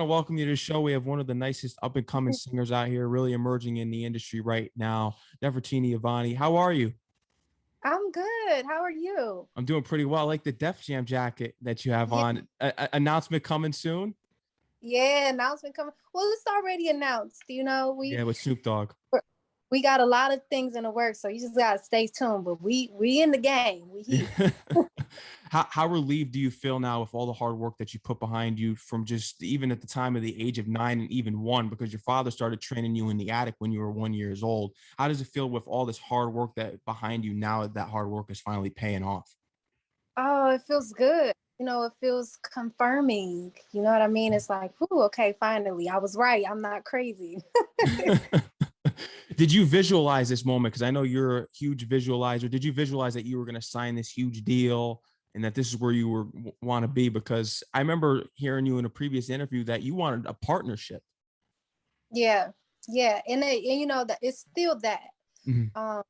to welcome you to the show. We have one of the nicest up and coming singers out here, really emerging in the industry right now, Nefertitti Avani. How are you? I'm good. How are you? I'm doing pretty well. I like the Def Jam jacket that you have Yeah, on. Announcement coming soon. yeah, announcement coming. Well, it's already announced. Yeah, with Snoop Dogg. We got a lot of things in the works, so you just gotta stay tuned. But we in the game. We here. How relieved do you feel now with all the hard work that you put behind you from just even at the time of the age of 9 and even 1, because your father started training you in the attic when you were 1 years old? How does it feel with all this hard work that behind you now that hard work is finally paying off? Oh, it feels good. It feels confirming. You know what I mean? It's like, ooh, okay, finally, I was right. I'm not crazy. Did you visualize this moment? Because I know you're a huge visualizer. Did you visualize that you were going to sign this huge deal and that this is where you were want to be? Because I remember hearing you in a previous interview that you wanted a partnership. Yeah, yeah, and that it's still that. Mhm. Um,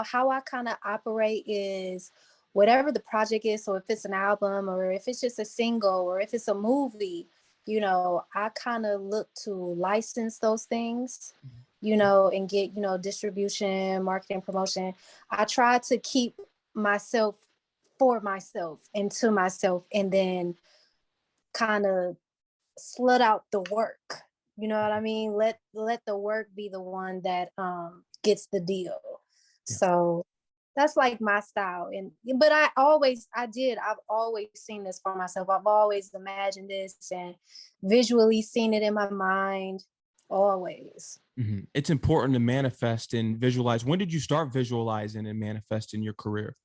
how I kind of operate is whatever the project is. So if it's an album or if it's just a single or if it's a movie, I kind of look to license those things, and get, distribution, marketing, promotion. I try to keep myself for myself and to myself, and then kind of slut out the work. You know what I mean? Let the work be the one that gets the deal. Yeah. So that's like my style. But I've always seen this for myself. I've always imagined this and visually seen it in my mind. Always. Mhm. It's important to manifest and visualize. When did you start visualizing and manifesting your career?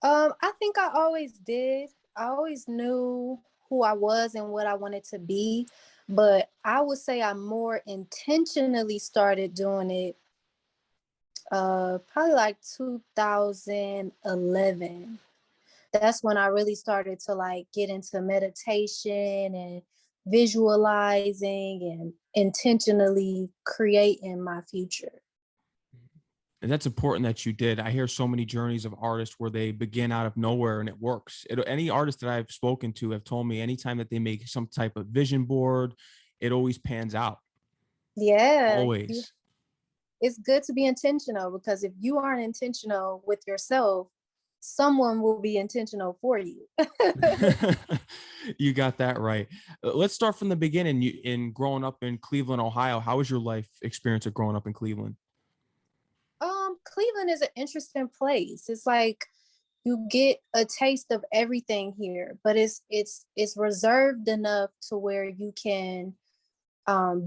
I think I always did. I always knew who I was and what I wanted to be, but I would say I more intentionally started doing it probably like 2011. That's when I really started to like get into meditation and visualizing and intentionally creating my future. And that's important that you did. I hear so many journeys of artists where they begin out of nowhere and it works. Any artist that I've spoken to have told me anytime that they make some type of vision board, it always pans out. Yeah, Always. it's good to be intentional, because if you aren't intentional with yourself, someone will be intentional for you. You got that right. Let's start from the beginning. In growing up in Cleveland, Ohio, how was your life experience of growing up in Cleveland? Cleveland is an interesting place. It's like you get a taste of everything here, but it's reserved enough to where you can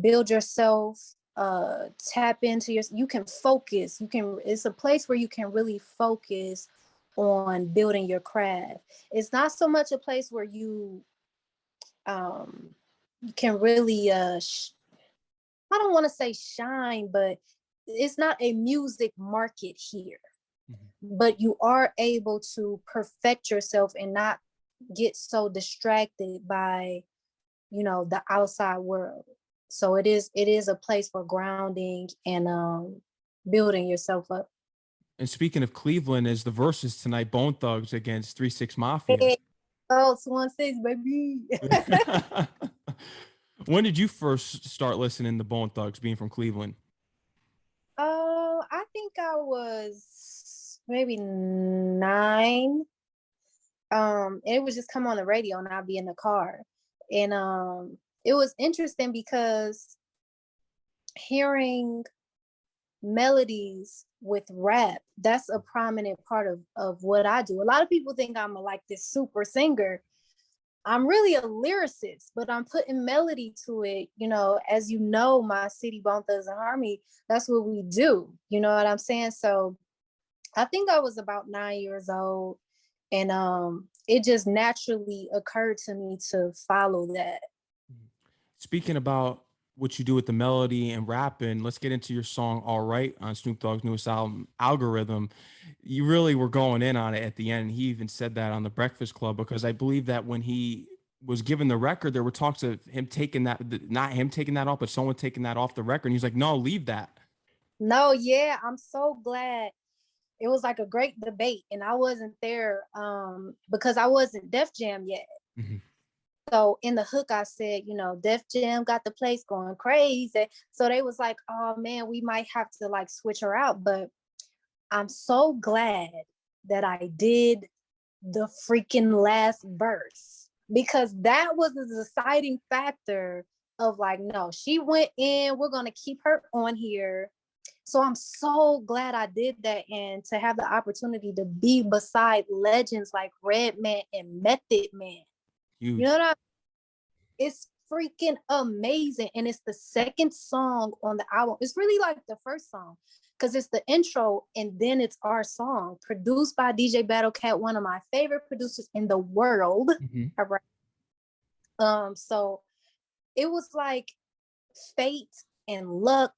build yourself, tap into you can focus. It's a place where you can really focus on building your craft. It's not so much a place where you can really I don't want to say shine, but it's not a music market here. Mhm. But you are able to perfect yourself and not get so distracted by, the outside world. So it is a place for grounding and building yourself up. And speaking of Cleveland, is the verses tonight Bone Thugs against 3 6 Mafia? Hey, oh, it's 1-6, baby. When did you first start listening to Bone Thugs, being from Cleveland? Oh, I think I was maybe 9. It would just come on the radio and I'd be in the car. And it was interesting because hearing melodies with rap, that's a prominent part of what I do. A lot of people think I'm like this super singer. I'm really a lyricist, but I'm putting melody to it. As you know, my city, Bone Thugs and Harmony, that's what we do. You know what I'm saying? So I think I was about 9 years old, and it just naturally occurred to me to follow that. Speaking about what you do with the melody and rapping, let's get into your song "All Right" on Snoop Dogg's newest album, Algorithm. You really were going in on it at the end. He even said that on the Breakfast Club, because I believe that when he was given the record, there were talks of him taking that, not him taking that off, but someone taking that off the record. And he's like, no, leave that. No, yeah, I'm so glad. It was like a great debate, and I wasn't there because I wasn't Def Jam yet. Mhm. So in the hook, I said, Def Jam got the place going crazy. So they was like, oh man, we might have to like switch her out. But I'm so glad that I did the freaking last verse, because that was the deciding factor of like, no, she went in, we're going to keep her on here. So I'm so glad I did that, and to have the opportunity to be beside legends like Redman and Method Man. You know Huge. what I mean? It's freaking amazing. And it's the second song on the album. It's really like the first song, because it's the intro and then it's our song, produced by DJ Battlecat, one of my favorite producers in the world. Mhm. All right. So it was like fate and luck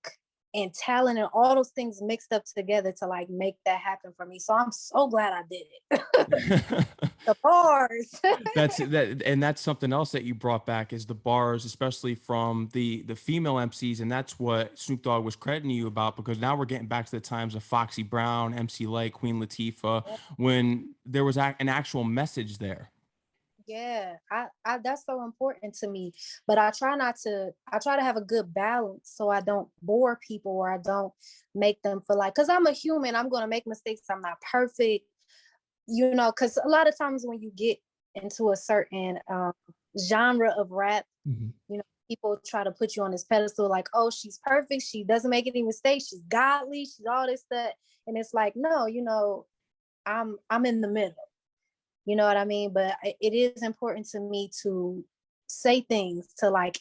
and talent and all those things mixed up together to like make that happen for me. So I'm so glad I did it. The bars. That's something else that you brought back is the bars, especially from the female MCs, and that's what Snoop Dogg was crediting you about, because now we're getting back to the times of Foxy Brown, MC Light, Queen Latifah, when there was an actual message there. Yeah, I that's so important to me. But I try to have a good balance so I don't bore people, or I don't make them feel like, because I'm a human, I'm gonna make mistakes. I'm not perfect, because a lot of times when you get into a certain genre of rap, Mhm. people try to put you on this pedestal like, oh, she's perfect, she doesn't make any mistakes, she's godly, she's all this stuff. And it's like, no, I'm in the middle. You know what I mean? But it is important to me to say things to like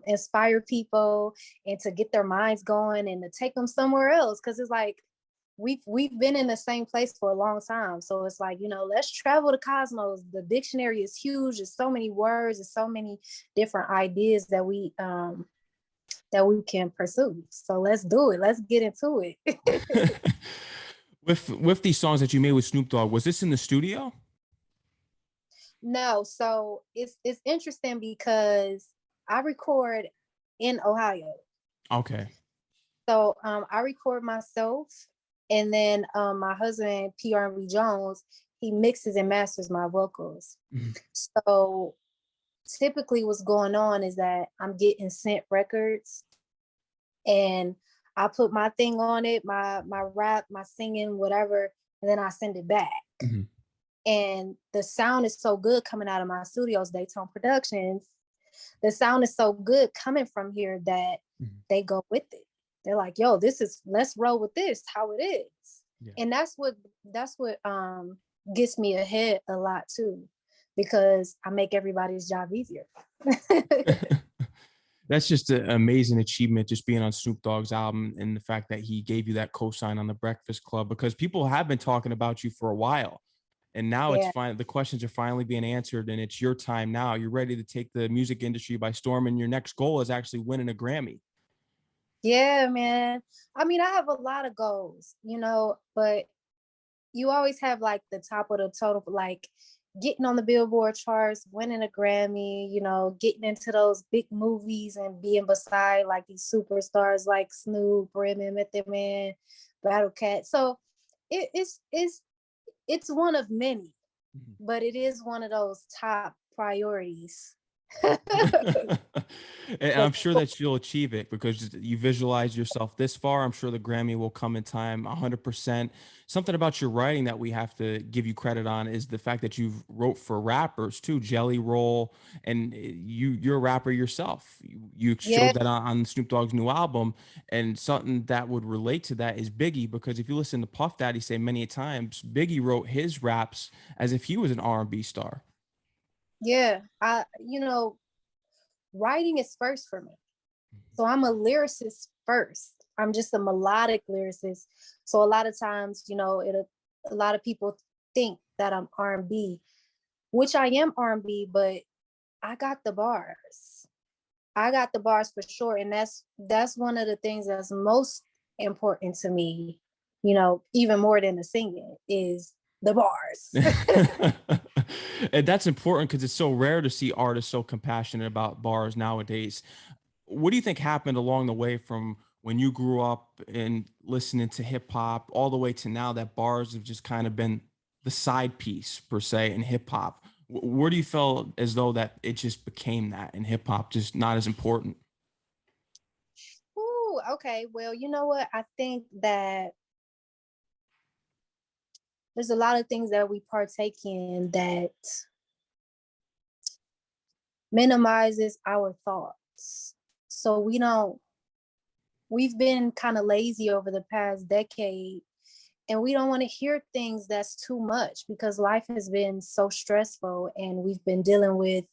inspire people and to get their minds going and to take them somewhere else. Cause it's like we've been in the same place for a long time. So it's like, let's travel the cosmos. The dictionary is huge. There's so many words, there's so many different ideas that we can pursue. So let's do it. Let's get into it. With these songs that you made with Snoop Dogg, was this in the studio? No, so it's interesting because I record in Ohio. Okay. So I record myself, and then my husband PRV Jones, he mixes and masters my vocals. Mhm. So typically what's going on is that I'm getting sent records, and I put my thing on it, my rap, my singing, whatever, and then I send it back. Mhm. And the sound is so good coming out of my studios, Daytona Productions. The sound is so good coming from here that Mhm. they go with it. They're like, yo, let's roll with this, how it is. Yeah. And that's what gets me ahead a lot too, because I make everybody's job easier. That's just an amazing achievement, just being on Snoop Dogg's album, and the fact that he gave you that cosign on the Breakfast Club, because people have been talking about you for a while. And now it's Yeah. fine. The questions are finally being answered, and it's your time now. You're ready to take the music industry by storm, and your next goal is actually winning a Grammy. Yeah, man. I mean, I have a lot of goals, but you always have like the top of the total, like getting on the Billboard charts, winning a Grammy, getting into those big movies and being beside like these superstars like Snoop, Redman, Method Man, Battlecat. So it's one of many, Mhm. but it is one of those top priorities. And I'm sure that you'll achieve it because you visualize yourself this far. I'm sure the Grammy will come in time 100%. Something about your writing that we have to give you credit on is the fact that you've wrote for rappers too, Jelly Roll, and you're a rapper yourself. You Yeah, showed that on Snoop Dogg's new album, and something that would relate to that is Biggie, because if you listen to Puff Daddy say many times, Biggie wrote his raps as if he was an R&B star. yeah. Writing is first for me. So I'm a lyricist first. I'm just a melodic lyricist. So a lot of times, a lot of people think that I'm R&B, which I am R&B, but I got the bars. I got the bars for sure, and that's one of the things that's most important to me. Even more than the singing is the bars. And that's important because it's so rare to see artists so compassionate about bars nowadays. What do you think happened along the way from when you grew up and listening to hip hop all the way to now that bars have just kind of been the side piece per se in hip hop? Where do you feel as though that it just became that and hip hop just not as important? Ooh, okay. Well, you know what? I think that there's a lot of things that we partake in that minimizes our thoughts. So we've been kind of lazy over the past decade, and we don't want to hear things that's too much because life has been so stressful and we've been dealing with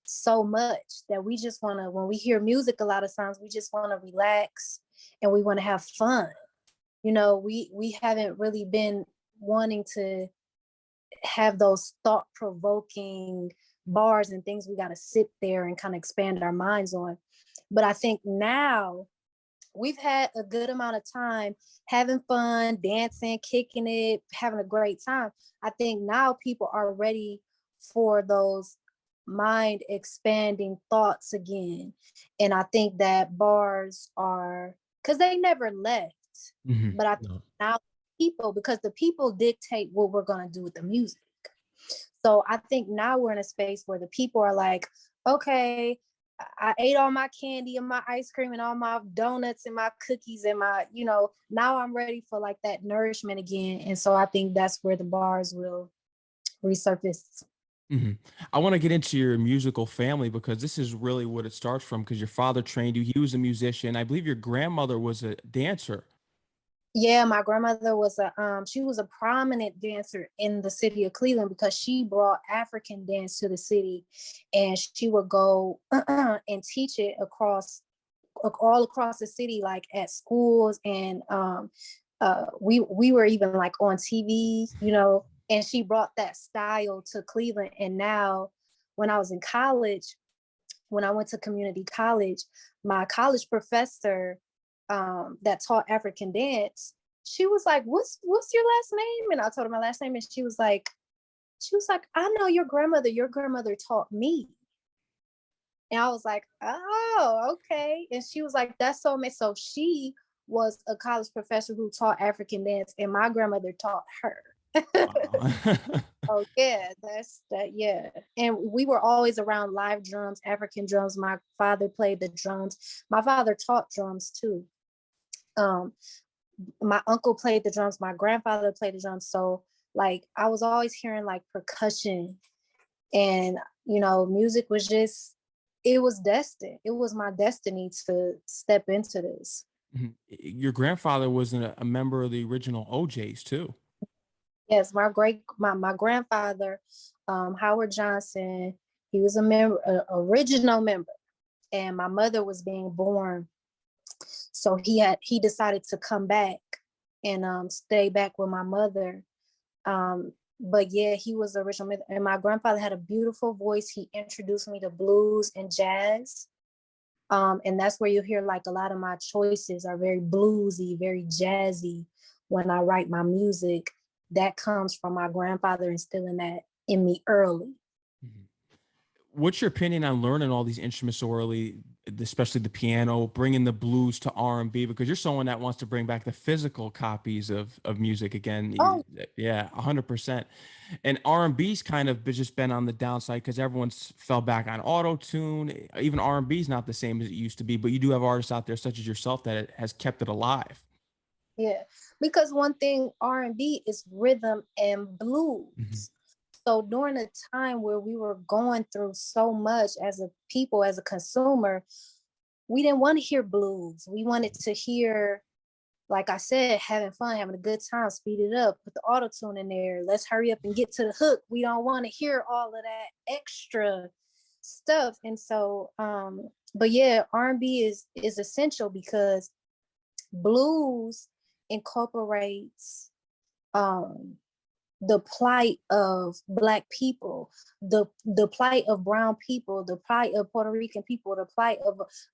so much that we just want to, when we hear music, a lot of times we just want to relax and we want to have fun. We haven't really been wanting to have those thought provoking bars and things we got to sit there and kind of expand our minds on. But I think now we've had a good amount of time having fun, dancing, kicking it, having a great time. I think now people are ready for those mind expanding thoughts again. And I think that bars are, because they never left, but I think No. now people, because the people dictate what we're going to do with the music. So I think now we're in a space where the people are like, okay, I ate all my candy and my ice cream and all my donuts and my cookies and now I'm ready for like that nourishment again. And so I think that's where the bars will resurface. hmm I want to get into your musical family because this is really what it starts from. Because your father trained you, he was a musician. I believe your grandmother was a dancer. Yeah, my grandmother was she was a prominent dancer in the city of Cleveland because she brought African dance to the city, and she would go and teach it all across the city, like at schools, and we were even like on TV, and she brought that style to Cleveland. And now, when I was in college, when I went to community college, my college professor that taught African dance, she was like, "What's your last name?" And I told her my last name, and she was like, "I know your grandmother. Your grandmother taught me." And I was like, "Oh, okay." And she was like, "That's so amazing." So she was a college professor who taught African dance, and my grandmother taught her. Wow. Oh yeah, that's that. Yeah, and we were always around live drums, African drums. My father played the drums. My father taught drums too. Um, my uncle played the drums. My grandfather played the drums. So like I was always hearing like percussion, and music was just, it was destined. It was my destiny to step into this. Your grandfather was a member of the original OJs too. Yes, my grandfather, Howard Johnson, he was a member, original member, and my mother was being born, so he decided to come back and stay back with my mother. But yeah, he was the original member, and my grandfather had a beautiful voice. He introduced me to blues and jazz. And that's where you hear like a lot of my choices are very bluesy, very jazzy when I write my music. That comes from my grandfather instilling that in me early. Mhm. What's your opinion on learning all these instruments so early, especially the piano, bringing the blues to R&B? Because you're someone that wants to bring back the physical copies of music again. Oh, Yeah, 100%. And R&B's kind of just been on the downside because everyone's fell back on auto tune. Even R&B's not the same as it used to be, but you do have artists out there such as yourself that it has kept it alive. yeah. Because one thing R&B is rhythm and Mhm. blues. So during a time where we were going through so much as a people, as a consumer, we didn't want to hear blues. We wanted to hear, like I said, having fun, having a good time, speed it up, put the auto tune in there. Let's hurry up and get to the hook. We don't want to hear all of that extra stuff. And so, but yeah, R&B is essential because blues incorporates um the plight of Black people, the plight of brown people, the plight of Puerto Rican people, the plight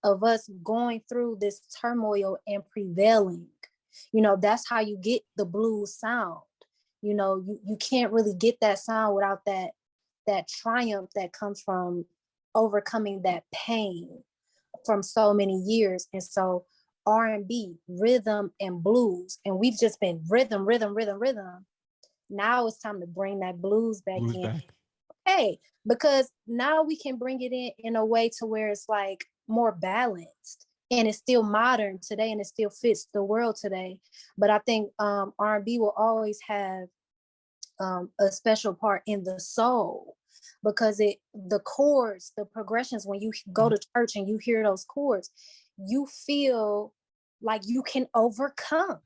of us going through this turmoil and prevailing. That's how you get the blues sound. You can't really get that sound without that triumph that comes from overcoming that pain from so many years. And so R&B, rhythm and blues, and we've just been rhythm, rhythm, rhythm, rhythm. Now it's time to bring that blues back Blues in. back. okay, because now we can bring it in a way to where it's like more balanced and it's still modern today and it still fits the world today. But I think R&B will always have a special part in the soul, because the chords, the progressions, when you go to church and you hear those chords, you feel like you can overcome,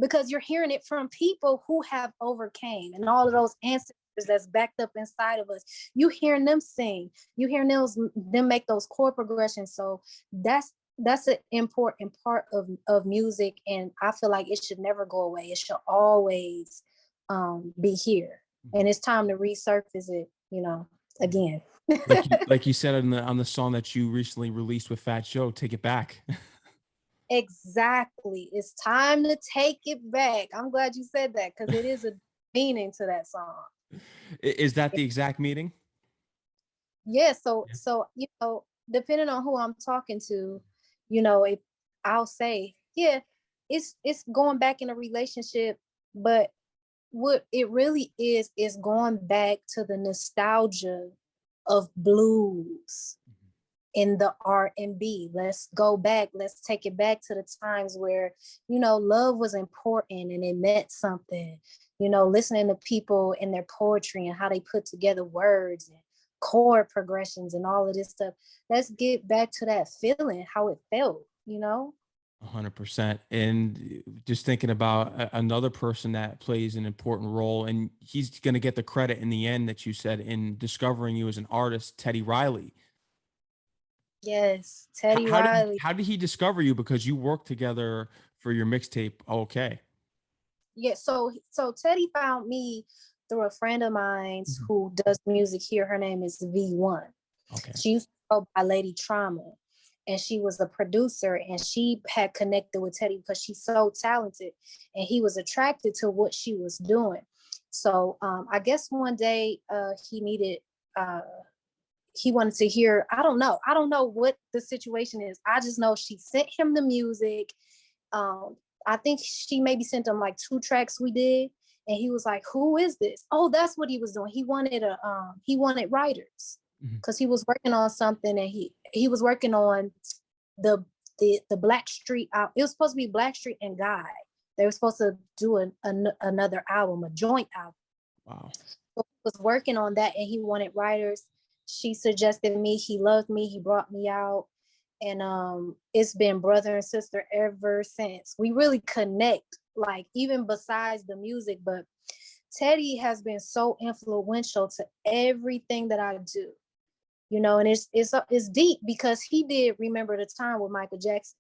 because you're hearing it from people who have overcame, and all of those ancestors that's backed up inside of us. You hearing them sing, you hearing them make those chord progressions. So that's an important part of music, and I feel like it should never go away. It should always be here, and it's time to resurface it, again. like you said on the song that you recently released with Fat Joe, Take It Back. Exactly. It's time to take it back. I'm glad you said that, because it is a meaning to that song. Is that the exact meaning? Yeah. So depending on who I'm talking to, if I'll say, yeah, it's going back in a relationship, but what it really is going back to the nostalgia of blues in the R&B. Let's go back. Let's take it back to the times where, love was important and it meant something. Listening to people and their poetry and how they put together words and chord progressions and all of this stuff. Let's get back to that feeling, how it felt, 100%. And just thinking about another person that plays an important role, and he's going to get the credit in the end that you said in discovering you as an artist, Teddy Riley. Yes, Teddy Riley. How did he discover you? Because you worked together for your mixtape. Okay. Yeah, so Teddy found me through a friend of mine who does music here. Her name is V1. Okay. She used to go by Lady Trauma, and she was a producer, and she had connected with Teddy because she's so talented, and he was attracted to what she was doing. So I guess one day he wanted to hear, I don't know what the situation is. I just know she sent him the music. I think she maybe sent him like 2 tracks we did. And he was like, who is this? Oh, that's what he was doing. He wanted writers, because he was working on something, and he was working on the Blackstreet album. It was supposed to be Blackstreet and Guy. They were supposed to do another album, a joint album. Wow. So he was working on that, and he wanted writers. She suggested me. He loved me. He brought me out. And it's been brother and sister ever since. We really connect, like even besides the music. But Teddy has been so influential to everything that I do, and it's deep, because he did Remember the Time with Michael Jackson.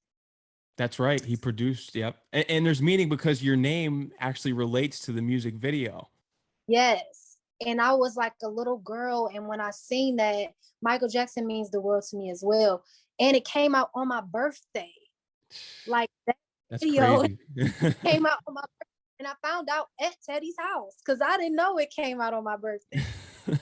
That's right. He produced. Yep. And there's meaning because your name actually relates to the music video. Yes. And I was like a little girl, and when I seen that, Michael Jackson means the world to me as well. And it came out on my birthday. Like That's video crazy. came out on my birthday, and I found out at Teddy's house, because I didn't know it came out on my birthday.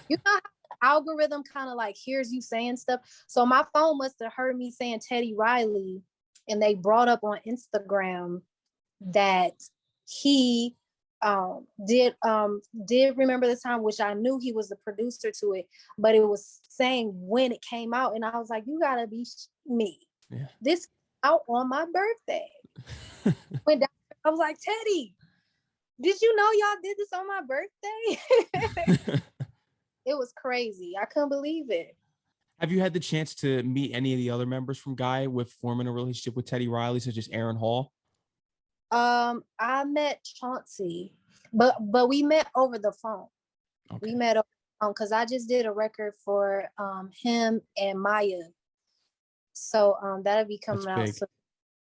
You know how the algorithm kind of like hears you saying stuff? So my phone must have heard me saying Teddy Riley, and they brought up on Instagram that he did Remember the Time, which I knew he was the producer to it, but it was saying when it came out, and I was like, you gotta be me. Yeah. This out on my birthday. I was like, Teddy, did you know y'all did this on my birthday? It was crazy. I couldn't believe it. Have you had the chance to meet any of the other members from Guy with forming a relationship with Teddy Riley, such as Aaron Hall? I met Chauncey, but we met over the phone. Okay. We met over the phone because I just did a record for him and Maya. So that'll be coming out soon.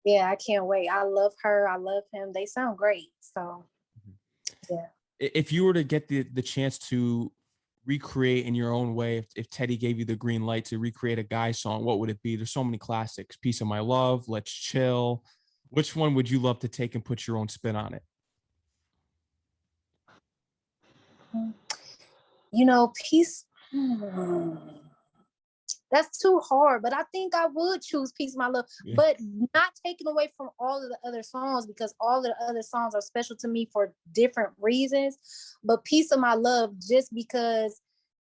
Yeah, I can't wait. I love her. I love him. They sound great. So yeah. If you were to get the chance to recreate in your own way, if Teddy gave you the green light to recreate a Guy song, what would it be? There's so many classics. Piece of My Love, Let's Chill. Which one would you love to take and put your own spin on it? Peace. That's too hard, but I think I would choose Piece of My Love, but not taking away from all of the other songs, because all of the other songs are special to me for different reasons. But Piece of My Love, just because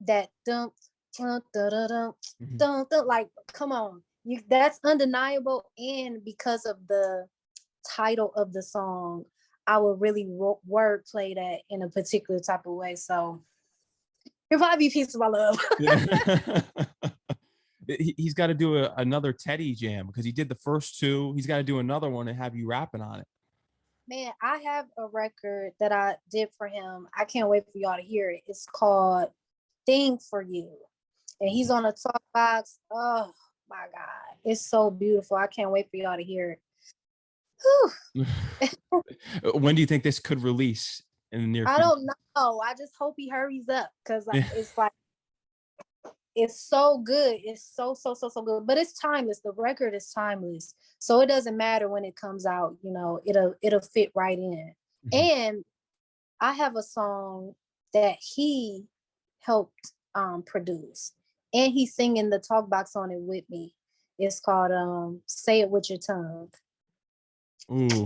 that dum dum dum dum Mhm. dum dum, like come on, you that's undeniable. And because of the title of the song, I would really word play that in a particular type of way. So it'll probably be Piece of My Love. Yeah. He's got to do another Teddy jam because he did the first two. He's got to do another one and have you rapping on it. Man, I have a record that I did for him. I can't wait for y'all to hear it. It's called Thing for You. And he's on a talk box. Oh my God. It's so beautiful. I can't wait for y'all to hear it. Whew. When do you think this could release in the near I future? don't know. I just hope he hurries up because Yeah. it's like it's so good. It's so good. But it's timeless. The record is timeless. So it doesn't matter when it comes out, you know, it'll fit right in. Mhm. And I have a song that he helped produce. And he's singing the talk box on it with me. It's called Say It With Your Tongue. Ooh.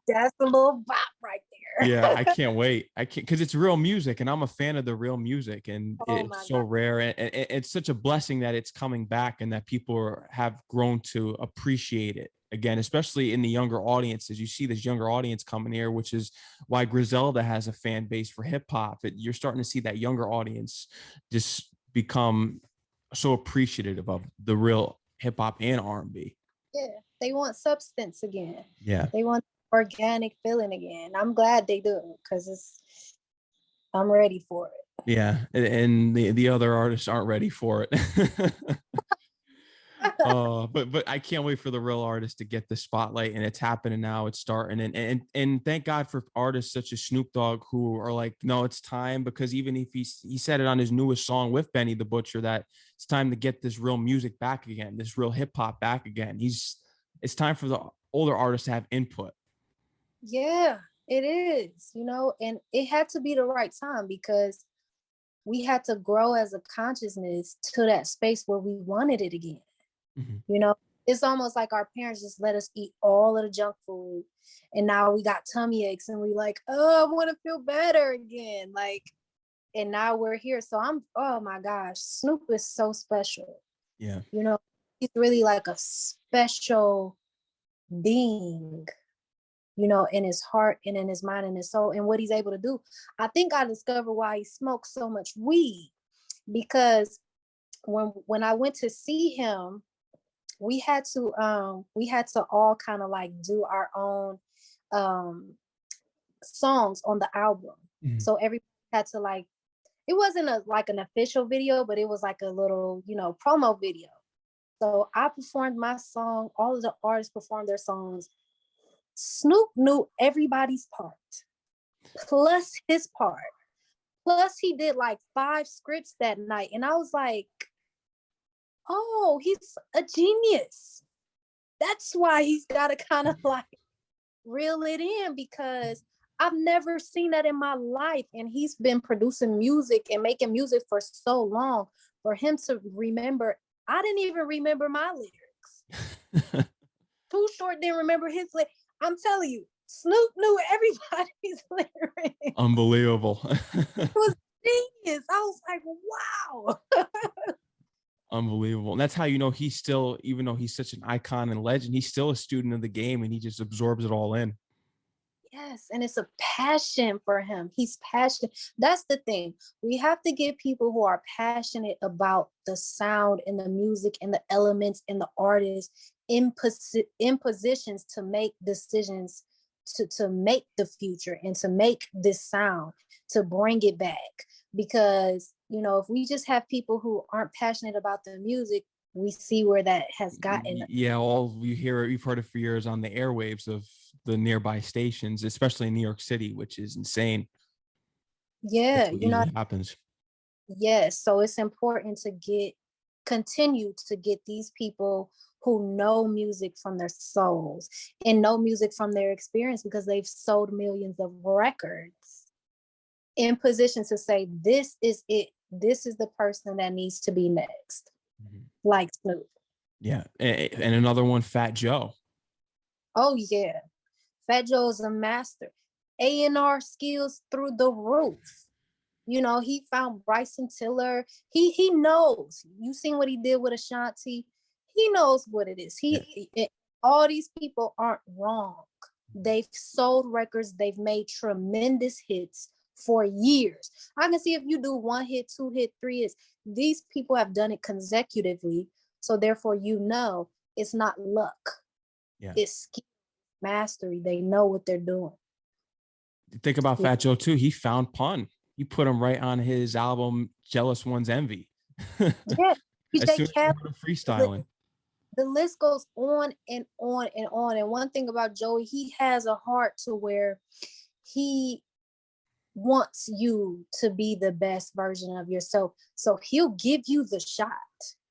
That's a little bop right there. Yeah, I can't wait. I can't because it's real music, and I'm a fan of the real music, and Oh my it's so God. rare, and it's such a blessing that it's coming back, and that people have grown to appreciate it again, especially in the younger audiences. You see this younger audience coming here, which is why Griselda has a fan base for hip hop. You're starting to see that younger audience just become so appreciative of the real hip hop and R&B. Yeah, they want substance again. Yeah. They want organic feeling again. I'm glad they do because I'm ready for it. Yeah, and the other artists aren't ready for it. But I can't wait for the real artists to get the spotlight, and it's happening now. It's starting, and thank God for artists such as Snoop Dogg who are like, no, it's time, because even if he said it on his newest song with Benny the Butcher that it's time to get this real music back again, this real hip hop back again. It's time for the older artists to have input. Yeah, it is, you know, and it had to be the right time because we had to grow as a consciousness to that space where we wanted it again. Mhm. You know, it's almost like our parents just let us eat all of the junk food. And now we got tummy aches and we like, oh, I want to feel better again. Like, and now we're here. So oh my gosh, Snoop is so special. Yeah. You know, he's really like a special being, you know, in his heart and in his mind and his soul and what he's able to do. I think I discovered why he smokes so much weed because when I went to see him, we had to all kind of like do our own songs on the album. Mhm. So everybody had to like, it wasn't like an official video, but it was like a little, you know, promo video. So I performed my song, all of the artists performed their songs. Snoop knew everybody's part, plus his part. Plus he did like 5 scripts that night. And I was like, oh, he's a genius. That's why he's got to kind of like reel it in because I've never seen that in my life. And he's been producing music and making music for so long. For him to remember, I didn't even remember my lyrics. Too Short didn't remember his lyrics. I'm telling you, Snoop knew everybody's lyrics. Unbelievable. It was genius. I was like, wow. Unbelievable. And that's how you know he's still, even though he's such an icon and legend, he's still a student of the game, and he just absorbs it all in. Yes, and it's a passion for him. He's passionate. That's the thing. We have to get people who are passionate about the sound and the music and the elements and the artists in positions to make decisions to make the future and to make this sound, to bring it back. Because, you know, if we just have people who aren't passionate about the music, we see where that has gotten. Yeah, all you've heard it for years on the airwaves of the nearby stations, especially in New York City, which is insane. Yeah, That's what you know, usually happens. yes. So it's important to continue to get these people who know music from their souls and know music from their experience because they've sold millions of records in position to say, this is it. This is the person that needs to be next. Mhm. Like Snoop. Yeah. And another one, Fat Joe. Oh yeah. Fat Joe is a master. A&R skills through the roof. You know, he found Bryson Tiller. He knows. You seen what he did with Ashanti. He knows what it is. All these people aren't wrong. They've sold records. They've made tremendous hits for years. I can see if you do 1 hit, 2 hit, 3 hits. These people have done it consecutively. So therefore, you know, it's not luck. Yeah. It's skill, mastery. They know what they're doing. Think about Fat Joe too. He found pun. He put him right on his album "Jealous One's Envy." Yeah, As PJ soon as you Cab. heard him freestyling. The list goes on and on and on. And one thing about Joey, he has a heart to where he wants you to be the best version of yourself. So he'll give you the shot.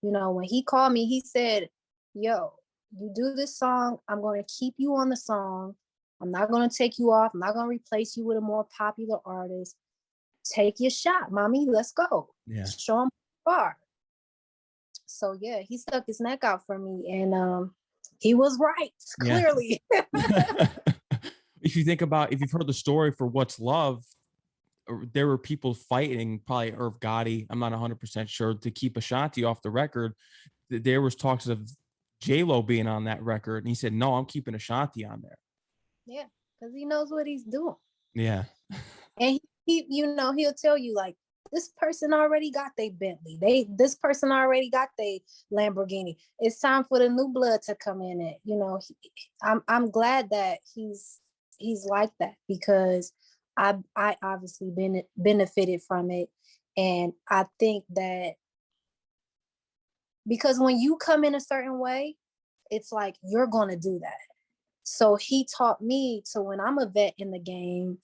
You know, when he called me, he said, yo, you do this song, I'm going to keep you on the song. I'm not going to take you off. I'm not going to replace you with a more popular artist. Take your shot, mommy. Let's go. Yeah. Show him far. So yeah, he stuck his neck out for me, and he was right, clearly. Yeah. If you think about, if you've heard the story for What's Love, there were people fighting, probably Irv Gotti, I'm not 100% sure, to keep Ashanti off the record. There was talks of J-Lo being on that record, and he said, no, I'm keeping Ashanti on there. Yeah, because he knows what he's doing. Yeah. And he, you know, he'll tell you, like, this person already got their Bentley. This person already got their Lamborghini. It's time for the new blood to come in. It, you know, I'm glad that he's like that, because I obviously benefited from it. And I think that because when you come in a certain way, it's like you're going to do that. So he taught me to, when I'm a vet in the game,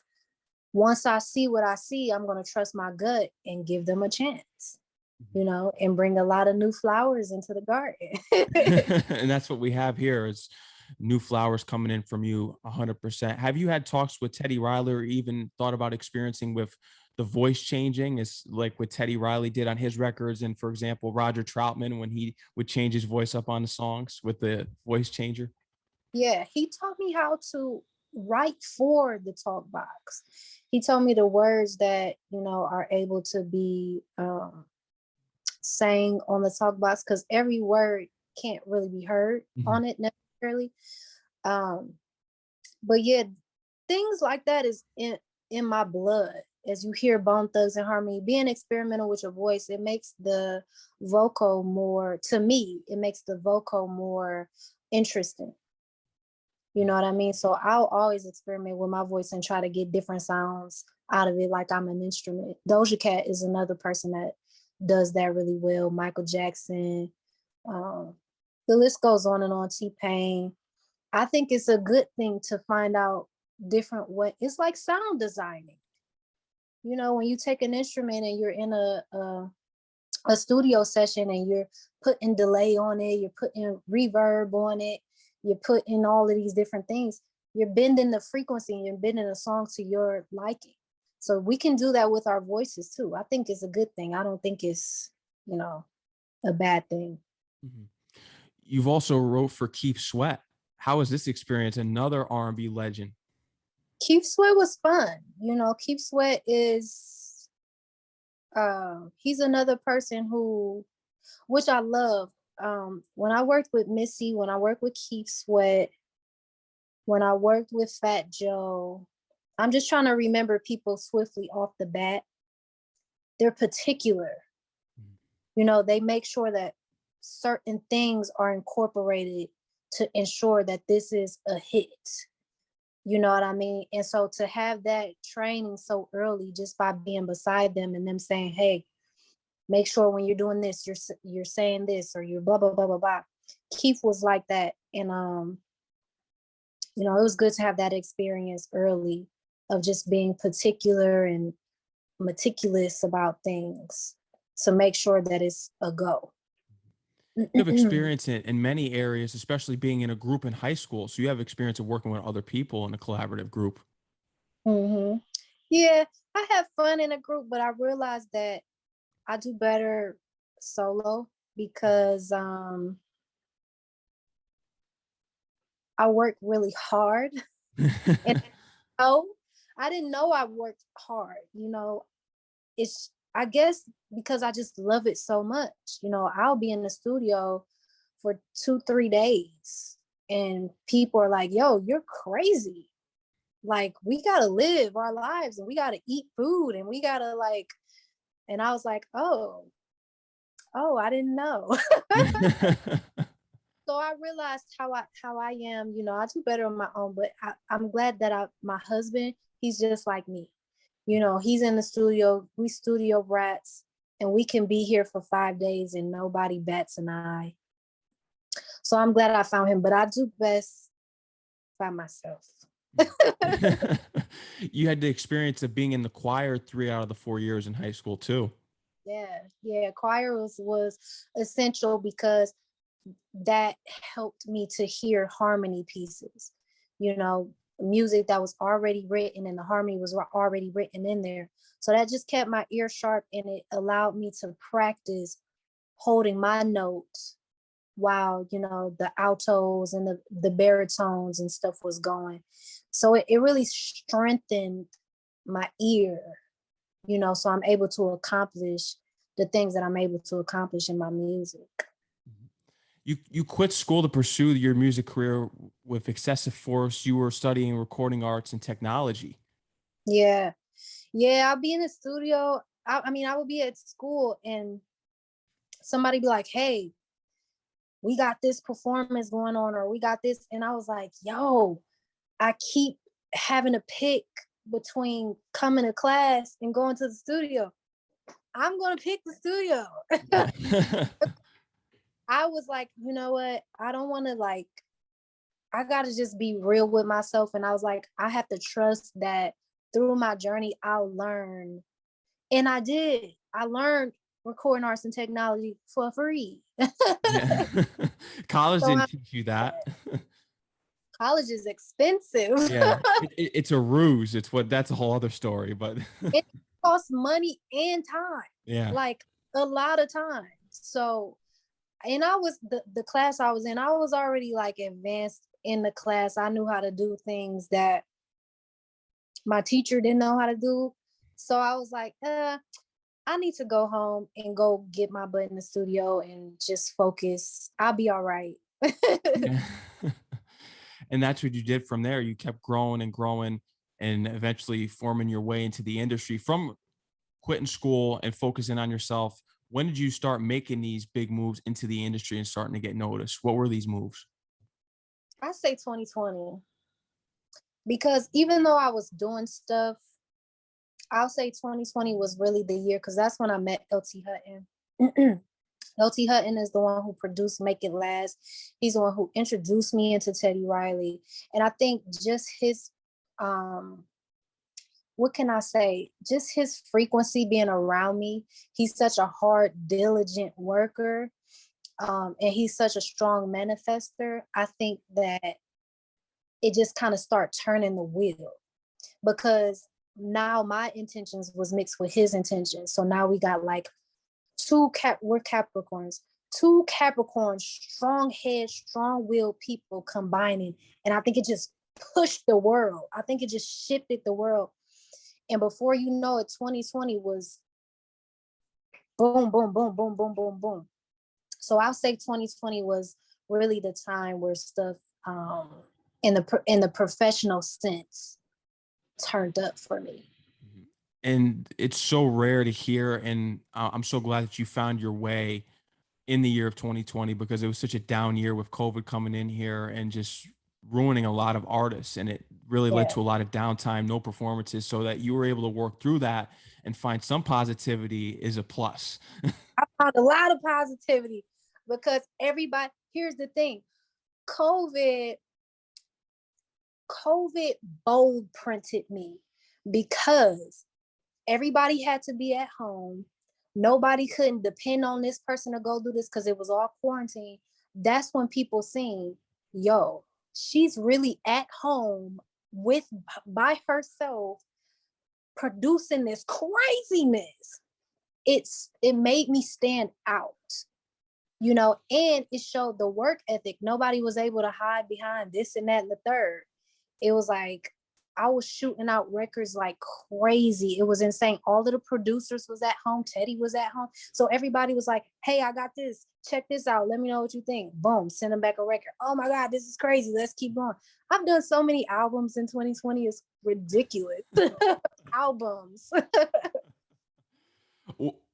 once I see what I see, I'm going to trust my gut and give them a chance, you know, and bring a lot of new flowers into the garden. And that's what we have here, is new flowers coming in from you 100%. Have you had talks with Teddy Riley, or even thought about experiencing with the voice changing, is like what Teddy Riley did on his records? And for example, Roger Troutman, when he would change his voice up on the songs with the voice changer? Yeah, he taught me how to write for the talk box. He told me the words that, you know, are able to be sang on the talk box, because every word can't really be heard on it necessarily. But yeah, things like that is in my blood. As you hear Bone Thugs and Harmony, being experimental with your voice, it makes the vocal more, to me, it makes the vocal more interesting. You know what I mean? So I'll always experiment with my voice and try to get different sounds out of it, like I'm an instrument. Doja Cat is another person that does that really well. Michael Jackson. The list goes on and on. T-Pain. I think it's a good thing to find out different ways. It's like sound designing. You know, when you take an instrument and you're in a studio session and you're putting delay on it, you're putting reverb on it, you're putting all of these different things, you're bending the frequency, you're bending a song to your liking. So we can do that with our voices too. I think it's a good thing. I don't think it's, you know, a bad thing. You've also wrote for Keith Sweat. How was this experience? Another R&B legend. Keith Sweat was fun. You know, Keith Sweat is, he's another person who, which I love. When I worked with Missy, when I worked with Keith Sweat, when I worked with Fat Joe, I'm just trying to remember people swiftly off the bat. They're particular. You know, they make sure that certain things are incorporated to ensure that this is a hit. You know what I mean? And so to have that training so early, just by being beside them and them saying, hey, make sure when you're doing this, you're saying this, or you're blah, blah, blah, blah, blah. Keith was like that. And, you know, it was good to have that experience early of just being particular and meticulous about things to make sure that it's a go. You have experience in many areas, especially being in a group in high school. So you have experience of working with other people in a collaborative group. Yeah, I have fun in a group, but I realized that I do better solo because I work really hard. And I didn't know I worked hard, you know. it's, I guess because I just love it so much. You know, I'll be in the studio for 2, 3 days and people are like, yo, you're crazy. Like, we gotta live our lives and we gotta eat food and we gotta like, and I was like, oh, I didn't know. So I realized how I am. You know, I do better on my own, but I'm glad that my husband, he's just like me. You know, he's in the studio, we studio rats, and we can be here for 5 days and nobody bats an eye. So I'm glad I found him, but I do best by myself. You had the experience of being in the choir 3 out of the 4 years in high school too. Yeah. Choir was essential because that helped me to hear harmony pieces. You know, music that was already written and the harmony was already written in there. So that just kept my ear sharp and it allowed me to practice holding my notes while, you know, the altos and the baritones and stuff was going. So it really strengthened my ear, you know, so I'm able to accomplish the things that I'm able to accomplish in my music. You quit school to pursue your music career with excessive force. You were studying recording arts and technology. Yeah. I'll be in the studio. I mean, I would be at school and somebody be like, hey, we got this performance going on, or we got this. And I was like, yo, I keep having to pick between coming to class and going to the studio. I'm going to pick the studio. I was like, you know what? I don't want to like, I got to just be real with myself. And I was like, I have to trust that through my journey, I'll learn. And I did. I learned recording arts and technology for free. Yeah. College So didn't teach you that. college is expensive. Yeah, it's a ruse. That's a whole other story, but It costs money and time, yeah. like a lot of time. So, and I was the class I was in, I was already like advanced in the class. I knew how to do things that my teacher didn't know how to do. So I was like, I need to go home and go get my butt in the studio and just focus. I'll be all right. Yeah. And that's what you did from there. You kept growing and growing and eventually forming your way into the industry from quitting school and focusing on yourself. When did you start making these big moves into the industry and starting to get noticed? What were these moves? I say 2020 because even though I was doing stuff, I'll say 2020 was really the year because that's when I met LT Hutton. LT Hutton is the one who produced Make It Last. He's the one who introduced me into Teddy Riley. And I think just his, what can I say? Just his frequency being around me. He's such a hard, diligent worker. And he's such a strong manifester. I think that it just kind of start turning the wheel because now my intentions was mixed with his intentions. So now we got like we're Capricorns, two Capricorns, strong head, strong willed people combining. And I think it just pushed the world. I think it just shifted the world. And before you know it, 2020 was boom, boom, boom, boom, boom, boom, boom. So I'll say 2020 was really the time where stuff in the professional sense turned up for me. And it's so rare to hear. And I'm so glad that you found your way in the year of 2020 because it was such a down year with COVID coming in here and just ruining a lot of artists. And it really led Yeah. to a lot of downtime, no performances. So that you were able to work through that and find some positivity is a plus. I found a lot of positivity because here's the thing, COVID bold printed me because everybody had to be at home. Nobody couldn't depend on this person to go do this because it was all quarantine. That's when people seen, yo, she's really at home by herself producing this craziness. It made me stand out, you know, and it showed the work ethic. Nobody was able to hide behind this and that and the third. It was like, I was shooting out records like crazy. It was insane. All of the producers was at home. Teddy was at home. So everybody was like, hey, I got this. Check this out. Let me know what you think. Boom, send them back a record. Oh my God, this is crazy. Let's keep going. I've done so many albums in 2020. It's ridiculous. Albums.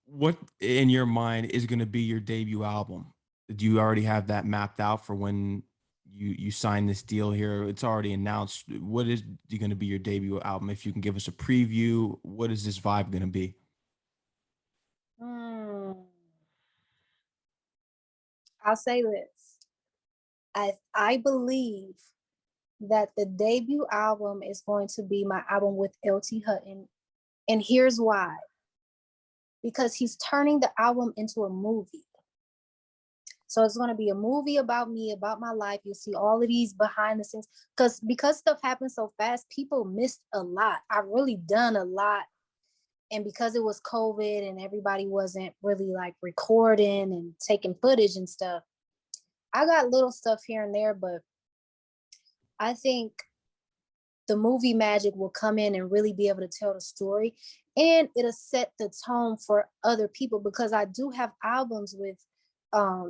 What in your mind is going to be your debut album? Do you already have that mapped out for when you sign this deal here? It's already announced. What is going to be your debut album? If you can give us a preview, what is this vibe going to be? I'll say this. I believe that the debut album is going to be my album with LT Hutton. And here's why. Because he's turning the album into a movie. So it's going to be a movie about me, about my life. You'll see all of these behind the scenes. Because stuff happens so fast, people missed a lot. I've really done a lot. And because it was COVID and everybody wasn't really like recording and taking footage and stuff, I got little stuff here and there, but I think the movie magic will come in and really be able to tell the story, and it'll set the tone for other people, because I do have albums with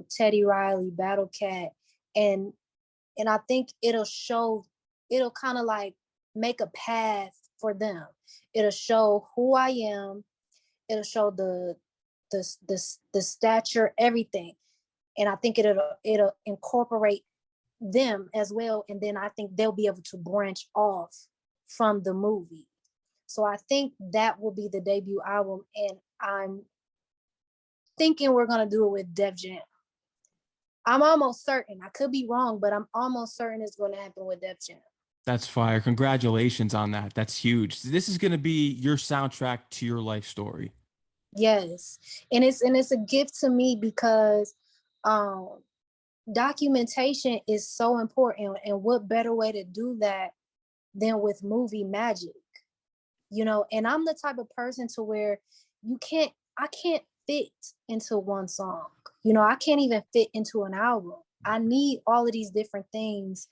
Teddy Riley, Battlecat, and I think it'll kind of like make a path for them. It'll show who I am. It'll show the stature, everything, and I think it'll incorporate them as well. And then I think they'll be able to branch off from the movie. So I think that will be the debut album. And I'm thinking we're going to do it with Def Jam. I'm almost certain. I could be wrong, but I'm almost certain it's going to happen with Def Jam. That's fire. Congratulations on that. That's huge. This is going to be your soundtrack to your life story. Yes. And it's a gift to me, because documentation is so important, and what better way to do that than with movie magic, and I'm the type of person to where I can't fit into one song, I can't even fit into an album. I need all of these different things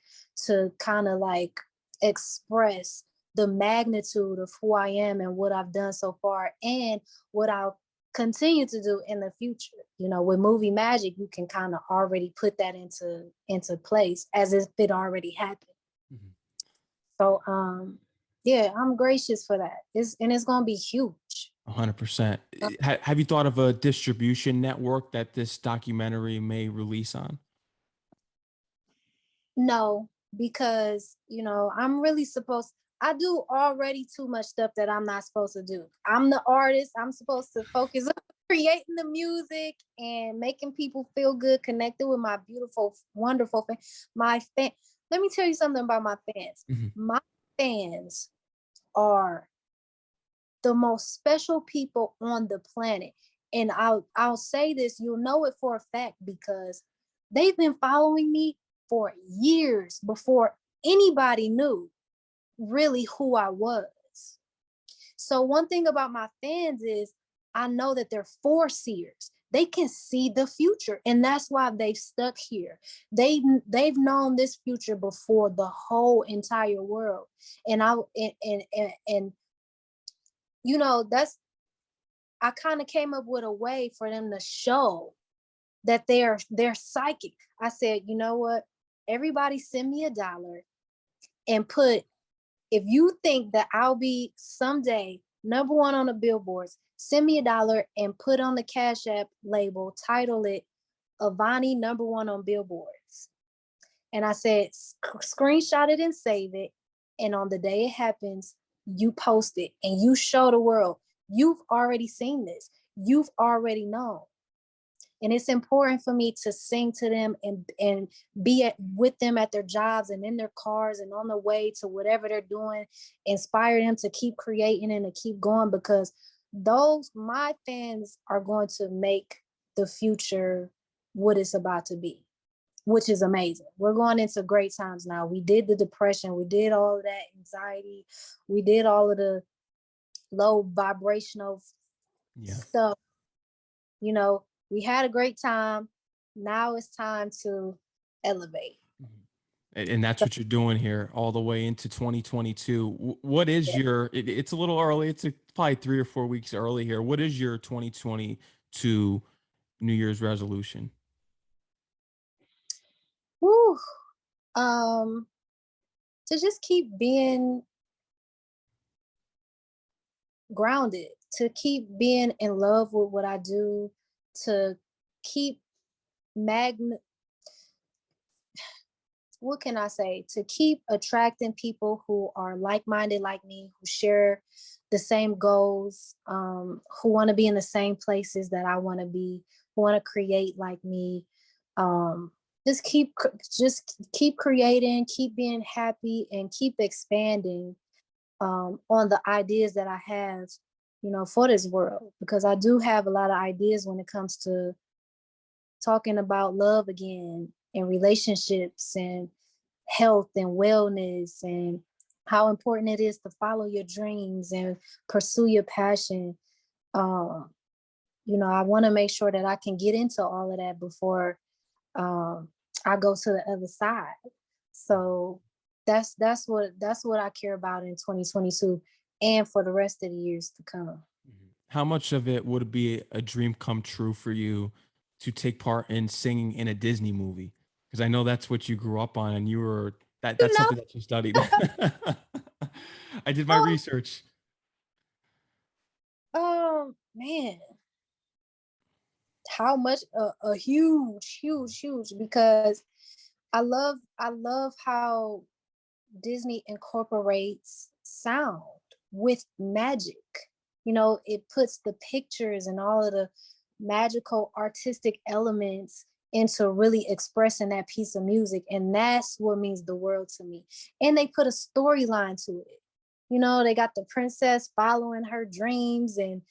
to kind of like express the magnitude of who I am and what I've done so far and what I'll continue to do in the future. With movie magic, you can kind of already put that into place as if it already happened. Mm-hmm. So yeah, I'm gracious for that. It's going to be huge. 100%. Have you thought of a distribution network that this documentary may release on? No, because I'm really I do already too much stuff that I'm not supposed to do. I'm the artist. I'm supposed to focus on creating the music and making people feel good, connected with my beautiful, wonderful fans. Let me tell you something about my fans. Mm-hmm. My fans are the most special people on the planet. And I'll say this, you'll know it for a fact, because they've been following me for years before anybody knew really who I was. So one thing about my fans is I know that they're foreseers. They can see the future, and that's why they've stuck here. They've known this future before the whole entire world. And that's, I kind of came up with a way for them to show that they're psychic. I said, you know what? Everybody send me $1 and put, if you think that I'll be someday #1 on the billboards, send me $1 and put on the Cash App label, title it Avani #1 on billboards. And I said, screenshot it and save it. And on the day it happens, you post it and you show the world, you've already seen this. You've already known. And it's important for me to sing to them and be with them at their jobs and in their cars and on the way to whatever they're doing, inspire them to keep creating and to keep going, because my fans are going to make the future what it's about to be, which is amazing. We're going into great times now. We did the depression. We did all of that anxiety. We did all of the low vibrational stuff. We had a great time. Now it's time to elevate. And that's So what you're doing here all the way into 2022. What is yeah. your, it's a little early. It's probably 3 or 4 weeks early here. What is your 2022 New Year's resolution? Woo. Um, to just keep being grounded, to keep being in love with what I do, to keep magn what can I say? To keep attracting people who are like-minded like me, who share the same goals, who want to be in the same places that I want to be, who want to create like me. Um, just keep creating, keep being happy, and keep expanding on the ideas that I have, for this world. Because I do have a lot of ideas when it comes to talking about love again and relationships and health and wellness and how important it is to follow your dreams and pursue your passion. Um, I want to make sure that I can get into all of that before um, I go to the other side. So that's what I care about in 2022 and for the rest of the years to come. Mhm. How much of it would it be a dream come true for you to take part in singing in a Disney movie? Because I know that's what you grew up on, and you were You that's know, something that you studied. I did my um, research. man, how much a huge, huge, huge because I love how Disney incorporates sound with magic. It puts the pictures and all of the magical artistic elements into really expressing that piece of music. And that's what means the world to me. And they put a storyline to it. They got the princess following her dreams and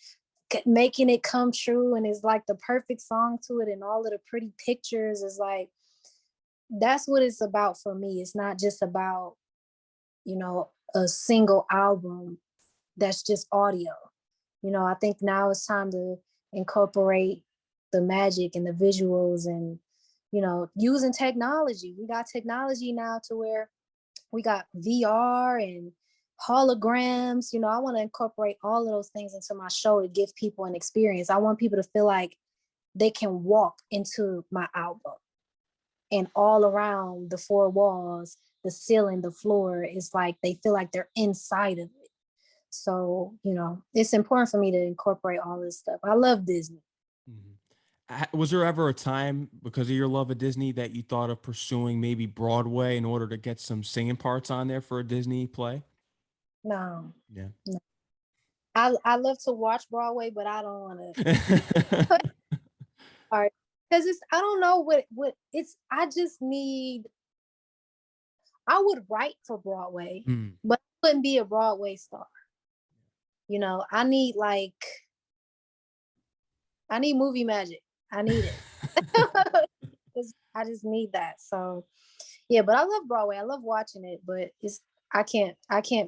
making it come true. And it's like the perfect song to it. And all of the pretty pictures is like, that's what it's about for me. It's not just about a single album that's just audio. I think now it's time to incorporate the magic and the visuals and, using technology. We got technology now to where we got VR and holograms. I want to incorporate all of those things into my show to give people an experience. I want people to feel like they can walk into my album and all around the four walls, the ceiling, the floor is like they feel like they're inside of it. So, it's important for me to incorporate all this stuff. I love Disney. Mhm. Was there ever a time, because of your love of Disney, that you thought of pursuing maybe Broadway in order to get some singing parts on there for a Disney play? No, Yeah. no. I love to watch Broadway, but I don't want to art because it's I don't know what it's. I just need. I would write for Broadway, Mm. but I wouldn't be a Broadway star. I need I need movie magic. I need it. 'Cause I just need that. So yeah, but I love Broadway. I love watching it, but I can't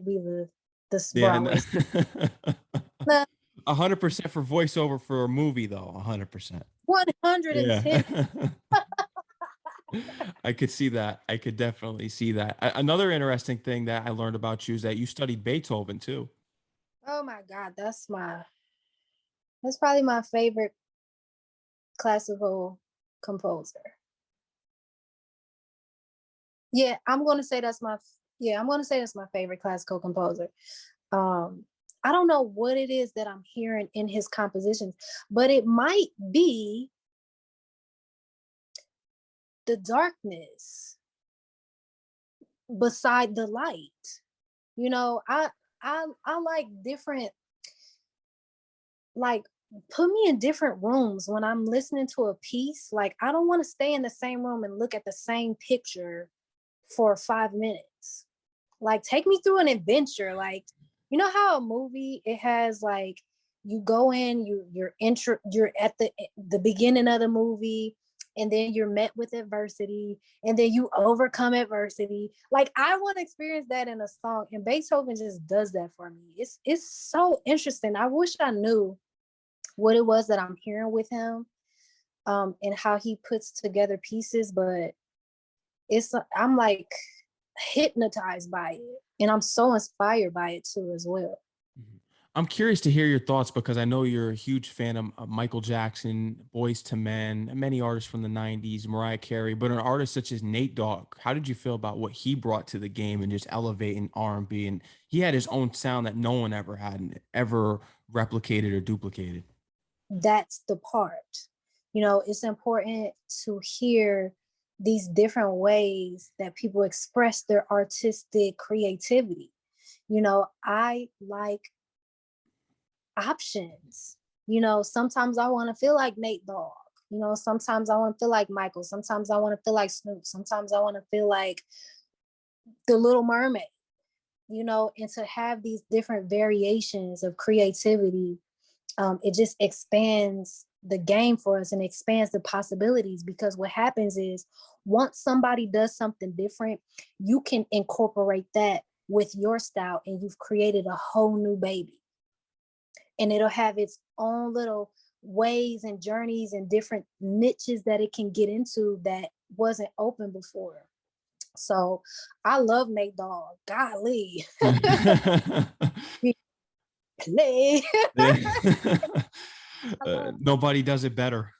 be the Yeah, no. Broadway. No, 100% for voiceover for a movie though, 100%. Yeah. 110. I could see that. I could definitely see that. Another interesting thing that I learned about you is that you studied Beethoven too. Oh my God, that's probably my favorite classical composer. Yeah, I'm gonna say that's my favorite classical composer. Um, I don't know what it is that I'm hearing in his compositions, but it might be the darkness beside the light. I like different, like, put me in different rooms when I'm listening to a piece. Like, I don't want to stay in the same room and look at the same picture for 5 minutes. Like, take me through an adventure. Like, how a movie it has like you go in, you're at the beginning of the movie, and then you're met with adversity, and then you overcome adversity. Like, I want to experience that in a song, and Beethoven just does that for me. It's so interesting. I wish I knew what it was that I'm hearing with him, and how he puts together pieces, but I'm like hypnotized by it, and I'm so inspired by it too as well. Mhm. I'm curious to hear your thoughts because I know you're a huge fan of Michael Jackson, Boys to Men, many artists from the 90s, Mariah Carey, but an artist such as Nate Dogg. How did you feel about what he brought to the game and just elevating R&B? And he had his own sound that no one ever had and ever replicated or duplicated. That's the part. You know, it's important to hear these different ways that people express their artistic creativity. You know, I like options. You know, sometimes I want to feel like Nate Dogg. You know, sometimes I want to feel like Michael. Sometimes I want to feel like Snoop. Sometimes I want to feel like the Little Mermaid. You know, and to have these different variations of creativity, it just expands the game for us and expands the possibilities, because what happens is once somebody does something different, you can incorporate that with your style and you've created a whole new baby, and it'll have its own little ways and journeys and different niches that it can get into that wasn't open before. So I love Nate Dogg. Golly. Play. Nobody does it better.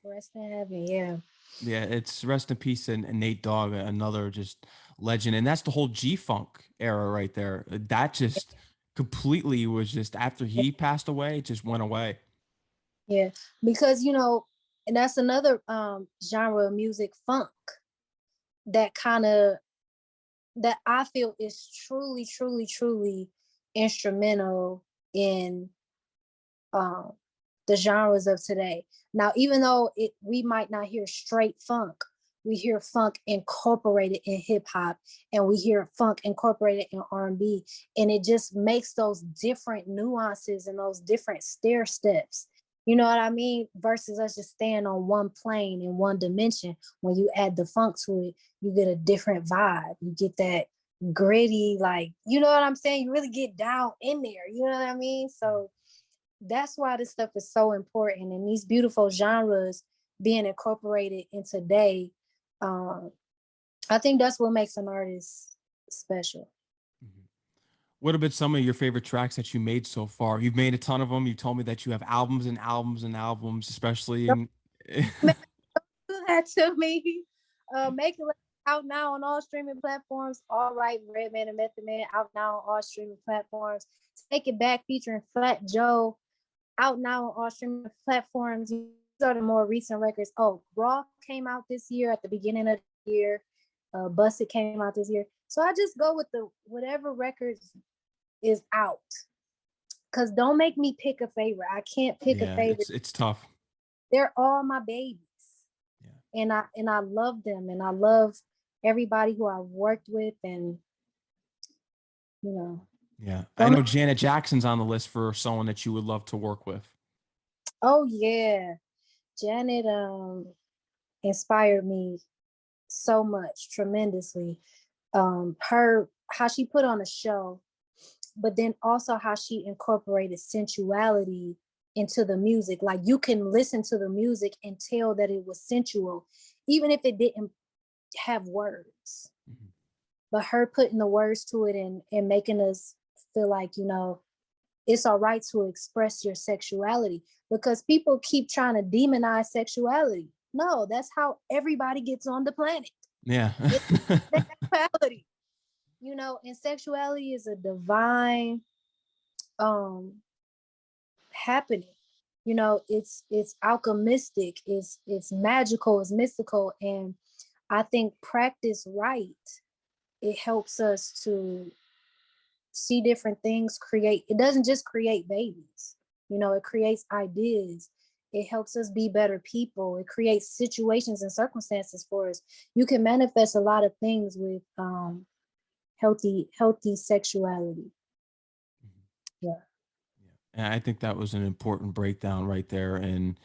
Rest in heaven, yeah. Yeah, it's rest in peace and Nate Dogg, another just legend. And that's the whole G-Funk era right there. That just completely was just after he passed away, it just went away. Yeah, because you know, and that's another genre of music, funk, that kind of, that I feel is truly, truly, truly instrumental in um the genres of today. Now, even though we might not hear straight funk, we hear funk incorporated in hip hop, and we hear funk incorporated in R&B, and it just makes those different nuances and those different stair steps. You know what I mean? Versus us just staying on one plane in one dimension. When you add the funk to it, you get a different vibe. You get that gritty, like, you know what I'm saying? You really get down in there. You know what I mean? So that's why this stuff is so important, and these beautiful genres being incorporated in today. um I think that's what makes an artist special. Mhm. What have been some of your favorite tracks that you made so far? You've made a ton of them. You told me that you have albums and albums and albums, especially Don't in do that to me. Make it out now on all streaming platforms. All right, Redman and Method Man out now on all streaming platforms. Take It Back featuring Flat Joe out now on all streaming platforms. These are the more recent records. Oh, Raw came out this year at the beginning of the year. Busted came out this year. So I just go with the whatever records is out. Cause don't make me pick a favorite. I can't pick a yeah, favorite. it's tough. They're all my babies. Yeah. And I love them, and I love everybody who I've worked with, and you know. Yeah. I Don't know Janet Jackson's on the list for someone that you would love to work with. Oh yeah. Janet inspired me so much, tremendously. Her, how she put on a show, but then also how she incorporated sensuality into the music. Like you can listen to the music and tell that it was sensual, even if it didn't have words. Mhm. But her putting the words to it, and making us feel like, you know, it's all right to express your sexuality, because people keep trying to demonize sexuality. No, that's how everybody gets on the planet. Yeah. It's sexuality, you know, and sexuality is a divine um happening. You know, it's alchemistic, it's magical, it's mystical, and I think practice right, it helps us to see different things create. It doesn't just create babies, you know, it creates ideas. It helps us be better people. It creates situations and circumstances for us. You can manifest a lot of things with healthy sexuality. Yeah. And I think that was an important breakdown right there. And,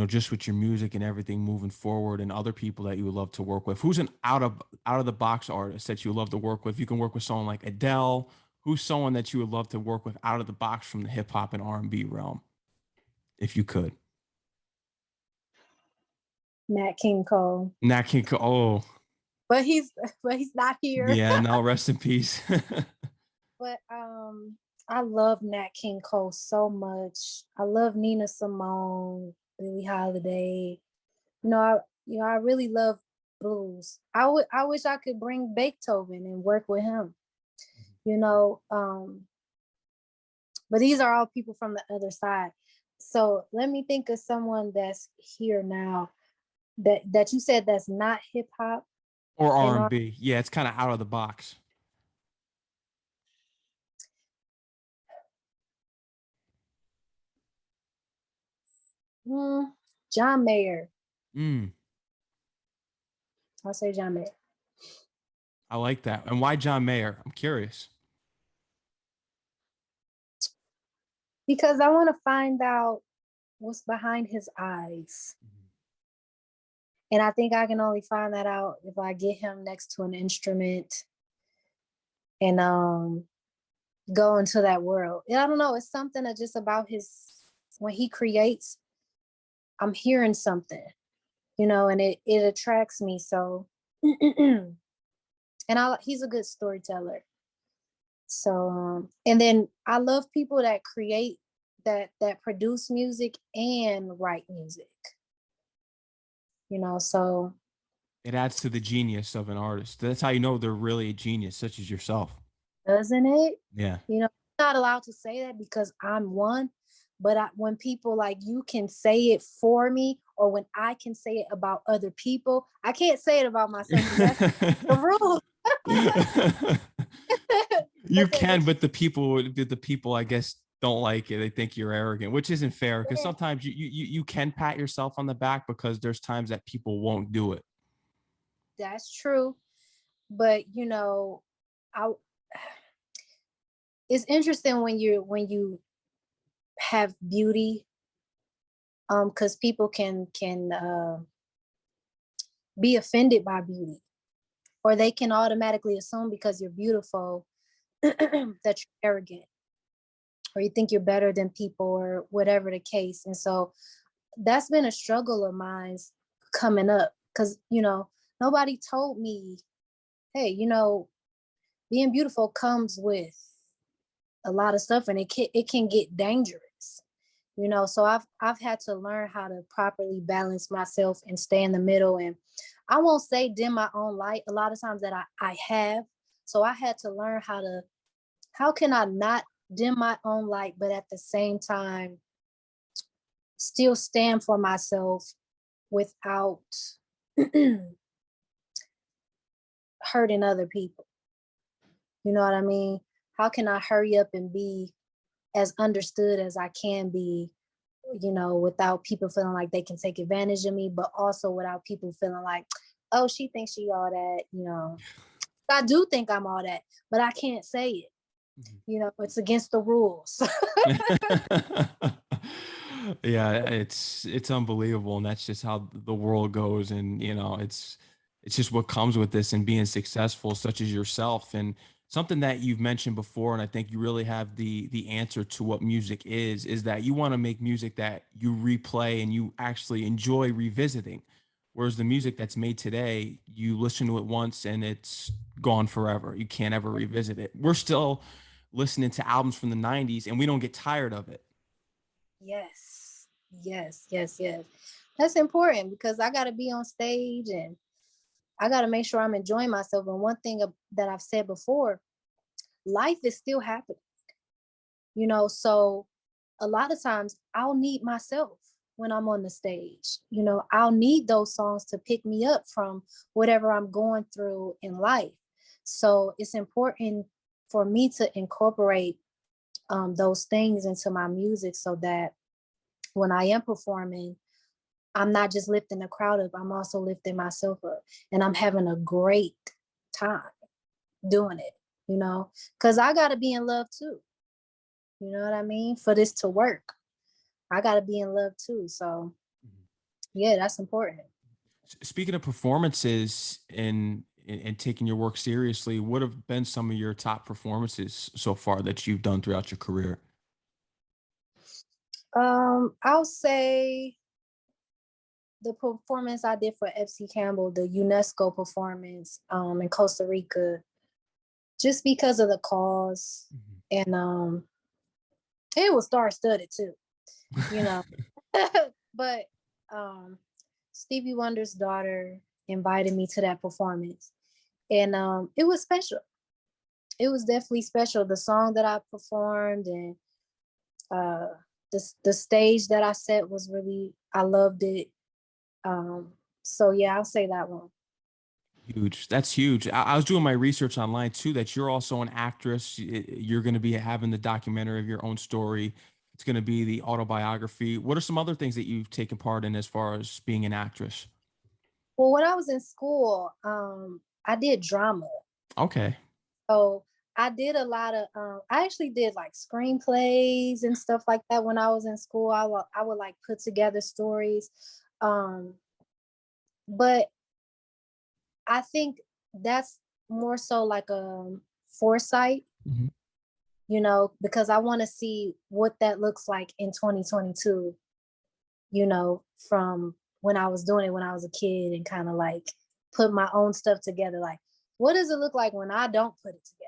just with your music and everything moving forward and other people that you would love to work with. Who's an out of the box artist that you would love to work with? You can work with someone like Adele. Who's someone that you would love to work with out of the box from the hip hop and R&B realm, if you could? Nat King Cole. Nat King Cole. Oh, but he's but he's not here. Yeah, now rest in peace. But I love Nat King Cole so much. I love Nina Simone, Billie Holiday. I really love blues. I wish I could bring Beethoven and work with him. You know, but these are all people from the other side. So let me think of someone that's here now that you said that's not hip hop Or and R. R&B. Yeah, it's kind of out of the box. John Mayer. Mm, I'll say John Mayer. I like that. And why John Mayer? I'm curious. Because I want to find out what's behind his eyes. And I think I can only find that out if I get him next to an instrument and go into that world. And I don't know, it's something that just about when he creates, I'm hearing something, and it attracts me. So and he's a good storyteller. So and then I love people that create that produce music and write music. So It adds to the genius of an artist. That's how you know they're really a genius, such as yourself. doesn't it? Yeah. I'm not allowed to say that because I'm one, but when people like you can say it for me, or when I can say it about other people, I can't say it about myself. That's the rule. You can, but the people, I guess, don't like it. They think you're arrogant, which isn't fair because sometimes you can pat yourself on the back because there's times that people won't do it. That's true, but I. It's interesting when you have beauty, because people can be offended by beauty, or they can automatically assume because you're beautiful that you're arrogant, or you think you're better than people, or whatever the case. And so that's been a struggle of mine coming up, because nobody told me, hey, being beautiful comes with a lot of stuff, and it can get dangerous. So I've had to learn how to properly balance myself and stay in the middle. And I won't say dim my own light. A lot of times that I have. So I had to learn how can I not dim my own light, but at the same time still stand for myself without hurting other people. You know what I mean? How can I hurry up and be as understood as I can be, without people feeling like they can take advantage of me, but also without people feeling like, oh, she thinks she all that. I do think I'm all that, but I can't say it. It's against the rules. Yeah, it's unbelievable, and that's just how the world goes. And it's just what comes with this and being successful, such as yourself. And something that you've mentioned before, and I think you really have the answer to what music is that you want to make music that you replay and you actually enjoy revisiting. Whereas the music that's made today, you listen to it once and it's gone forever. You can't ever revisit it. We're still listening to albums from the 90s and we don't get tired of it. Yes, yes, yes, yes. That's important because I got to be on stage and I got to make sure I'm enjoying myself. And one thing that I've said before, life is still happening, so a lot of times I'll need myself when I'm on the stage. I'll need those songs to pick me up from whatever I'm going through in life. So it's important for me to incorporate those things into my music so that when I am performing, I'm not just lifting the crowd up, I'm also lifting myself up. And I'm having a great time doing it, because I got to be in love too. You know what I mean? For this to work, I got to be in love too. So, yeah, that's important. Speaking of performances and taking your work seriously, what have been some of your top performances so far that you've done throughout your career? I'll say the performance I did for FC Campbell, the UNESCO performance in Costa Rica, just because of the cause. And it was star-studded too, you know. But Stevie Wonder's daughter invited me to that performance. And it was special. It was definitely special. The song that I performed and the stage that I set was really, I loved it. So yeah, I'll say that one. Huge. That's huge. I was doing my research online too, that you're also an actress. You're going to be having the documentary of your own story. It's going to be the autobiography. What are some other things that you've taken part in as far as being an actress? Well, when I was in school, I did drama. Okay. So I did a lot of, I actually did like screenplays and stuff like that when I was in school. I would like put together stories. But I think that's more so like a foresight, Mhm. you know, because I want to see what that looks like in 2022, you know, from when I was doing it when I was a kid and kind of like put my own stuff together. Like, what does it look like when I don't put it together?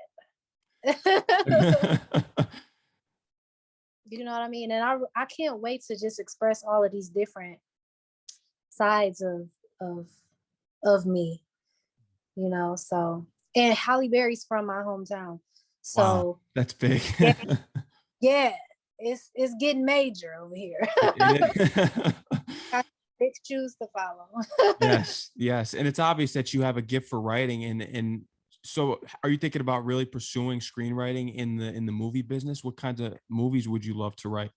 You know what I mean? And I can't wait to just express all of these different sides of of me, you know. So, and Halle Berry's from my hometown. Wow, So that's big. yeah, yeah, it's getting major over here. It is. Got big shoes to follow. Yes, yes, and it's obvious that you have a gift for writing, and so are you thinking about really pursuing screenwriting in the movie business? What kinds of movies would you love to write,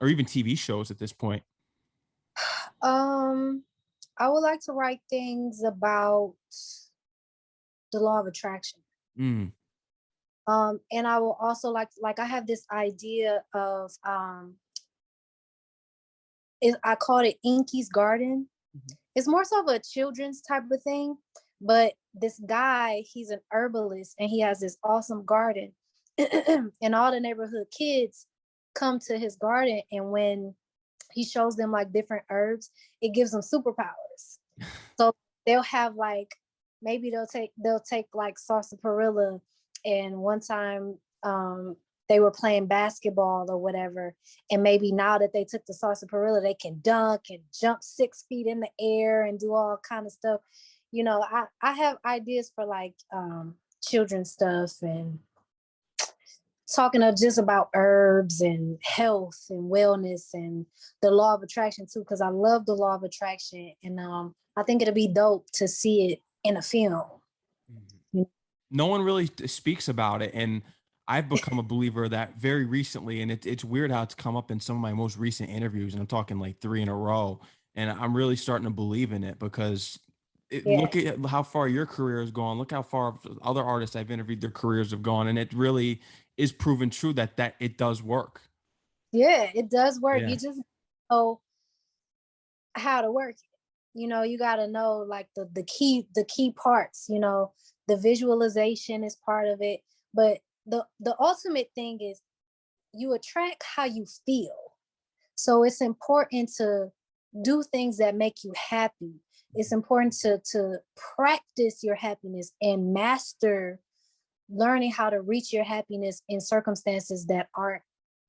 or even TV shows at this point? um, I would like to write things about the law of attraction. Mm, And I will also like I have this idea of I called it Inky's Garden. mhm. It's more so of a children's type of thing, but this guy, he's an herbalist and he has this awesome garden. And all the neighborhood kids come to his garden, and when he shows them like different herbs, it gives them superpowers. So they'll have like, maybe they'll take like sarsaparilla, and one time they were playing basketball or whatever, and maybe now that they took the sarsaparilla, they can dunk and jump 6 feet in the air and do all kind of stuff. You know, I have ideas for like children's stuff and talking just about herbs and health and wellness and the law of attraction too, because I love the law of attraction, and I think it'll be dope to see it in a film. Mhm. No one really speaks about it, and I've become a believer of that very recently, and it's weird how it's come up in some of my most recent interviews, and I'm talking like three in a row, and I'm really starting to believe in it because Yeah, look at how far your career has gone. Look how far other artists I've interviewed their careers have gone, and it really is proven true that it does work. yeah, it does work. Yeah. You just know how to work it. You know, you got to know like the key parts. You know, the visualization is part of it, but the ultimate thing is you attract how you feel. So it's important to do things that make you happy. It's important to practice your happiness and master learning how to reach your happiness in circumstances that aren't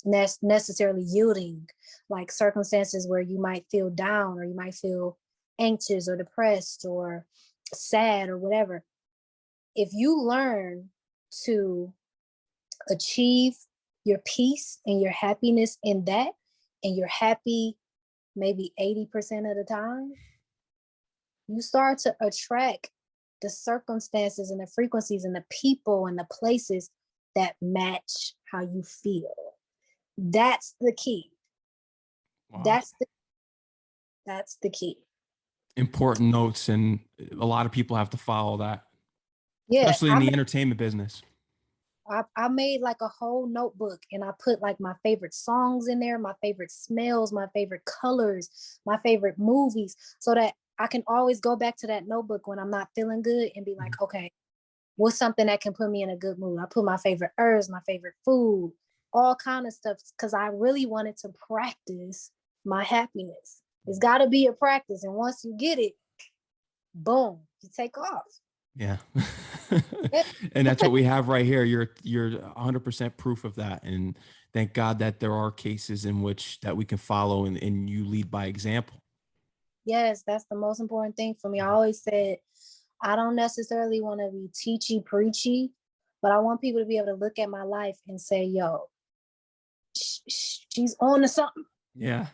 necessarily yielding, like circumstances where you might feel down or you might feel anxious or depressed or sad or whatever. If you learn to achieve your peace and your happiness in that, and you're happy maybe 80% of the time, you start to attract the circumstances and the frequencies and the people and the places that match how you feel. That's the key. Wow. That's the that's the key. Important notes, and a lot of people have to follow that, Yeah, especially in the entertainment business. I made like a whole notebook, and I put like my favorite songs in there, my favorite smells, my favorite colors, my favorite movies, so that I can always go back to that notebook when I'm not feeling good and be Mhm. like, okay, what's something that can put me in a good mood? I put my favorite herbs, my favorite food, all kind of stuff, because I really wanted to practice my happiness. It's got to be a practice. And once you get it, boom, you take off. Yeah. And that's what we have right here. You're 100% proof of that. And thank God that there are cases in which that we can follow, and you lead by example. Yes, that's the most important thing for me. I always said, I don't necessarily want to be teachy, preachy, but I want people to be able to look at my life and say, yo, she's on to something. Yeah.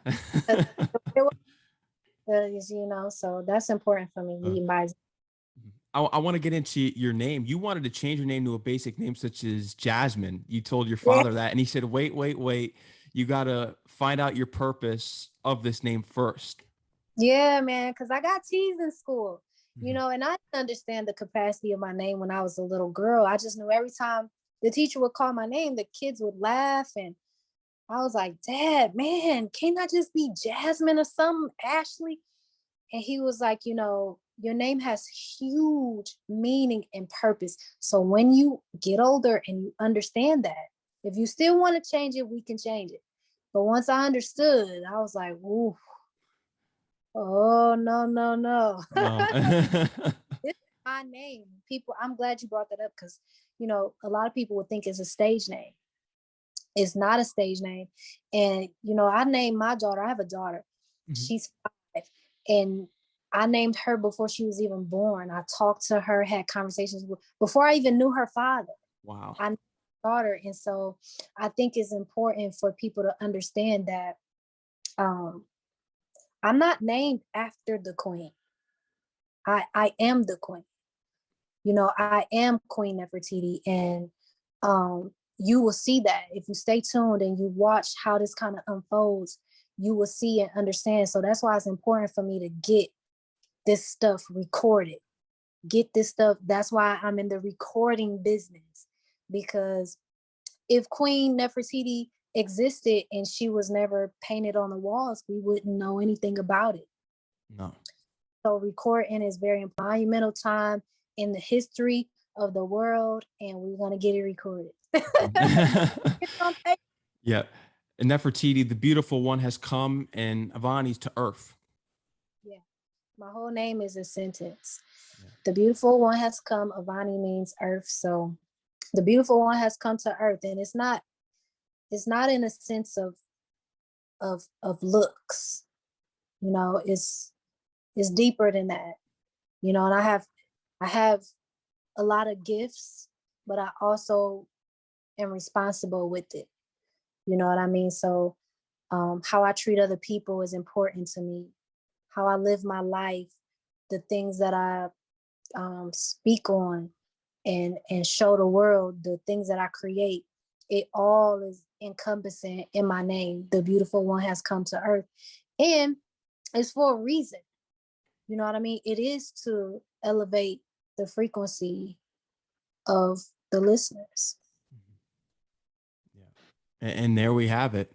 You know, so that's important for me. Leading by example. I want to get into your name. You wanted to change your name to a basic name such as Jasmine. You told your father that, and he said, wait. You got to find out your purpose of this name first. Yeah, man, because I got teased in school, you know, and I didn't understand the capacity of my name when I was a little girl. I just knew every time the teacher would call my name, the kids would laugh. And I was like, Dad, man, can't I just be Jasmine or something, Ashley? And he was like, you know, your name has huge meaning and purpose. So when you get older and you understand that, if you still want to change it, we can change it. But once I understood, I was like, ooh, oh, no. This is my name. People, I'm glad you brought that up because, you know, a lot of people would think it's a stage name. It's not a stage name. And, you know, I named my daughter, I have a daughter, she's 5. And I named her before she was even born. I talked to her, had conversations with, before I even knew her father. Wow. I named my daughter. And so I think it's important for people to understand that I'm not named after the queen. I am the queen. You know, I am Queen Nefertiti. And you will see that if you stay tuned and you watch how this kind of unfolds, you will see and understand. So that's why it's important for me to get this stuff recorded, get this stuff. That's why I'm in the recording business, because if Queen Nefertiti existed and she was never painted on the walls, we wouldn't know anything about it. No. So recording is very monumental time in the history of the world, and we're going to get it recorded. Yeah. And Nefertiti, the beautiful one, has come, and Avani's to earth. Yeah. My whole name is a sentence. Yeah. The beautiful one has come. Avani means earth. So the beautiful one has come to earth. And it's not in a sense of looks. You know, it's deeper than that. You know, and I have a lot of gifts, but I also am responsible with it. You know what I mean? So how I treat other people is important to me. How I live my life, the things that I speak on and show the world, the things that I create, it all is encompassing in my name. The beautiful one has come to earth. And it's for a reason. You know what I mean? It is to elevate the frequency of the listeners. Yeah. And there we have it.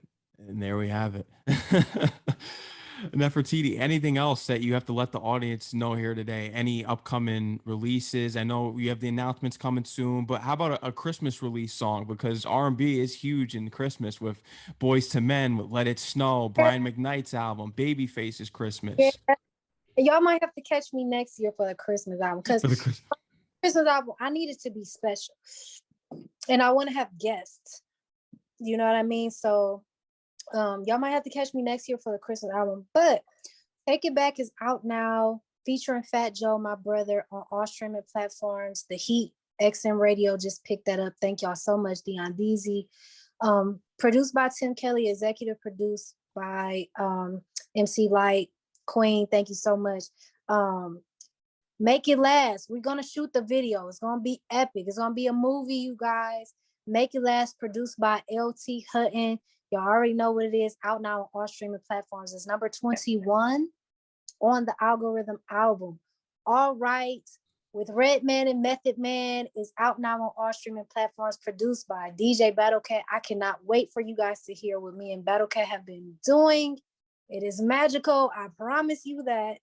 Nefertiti, anything else that you have to let the audience know here today? Any upcoming releases? I know you have the announcements coming soon, but how about a Christmas release song? Because R&B is huge in Christmas, with Boys to Men, with Let It Snow, Brian McKnight's album, Babyface's Christmas. Yeah. Y'all might have to catch me next year for the Christmas album, because Christmas album, I need it to be special. And I want to have guests. You know what I mean? So y'all might have to catch me next year for the Christmas album. But Take It Back is out now, featuring Fat Joe, my brother, on all streaming platforms. The Heat XM Radio just picked that up. Thank y'all so much, Dion Deasy. Produced by Tim Kelly, executive produced by MC Light. Queen, thank you so much. Make It Last. We're going to shoot the video. It's going to be epic. It's going to be a movie, you guys. Make It Last, produced by LT Hutton. Y'all already know what it is. Out now on all streaming platforms. It's number 21 on the Algorithm album. All Right, with Redman and Method Man, is out now on all streaming platforms, produced by DJ Battlecat. I cannot wait for you guys to hear what me and Battlecat have been doing. It is magical. I promise you that.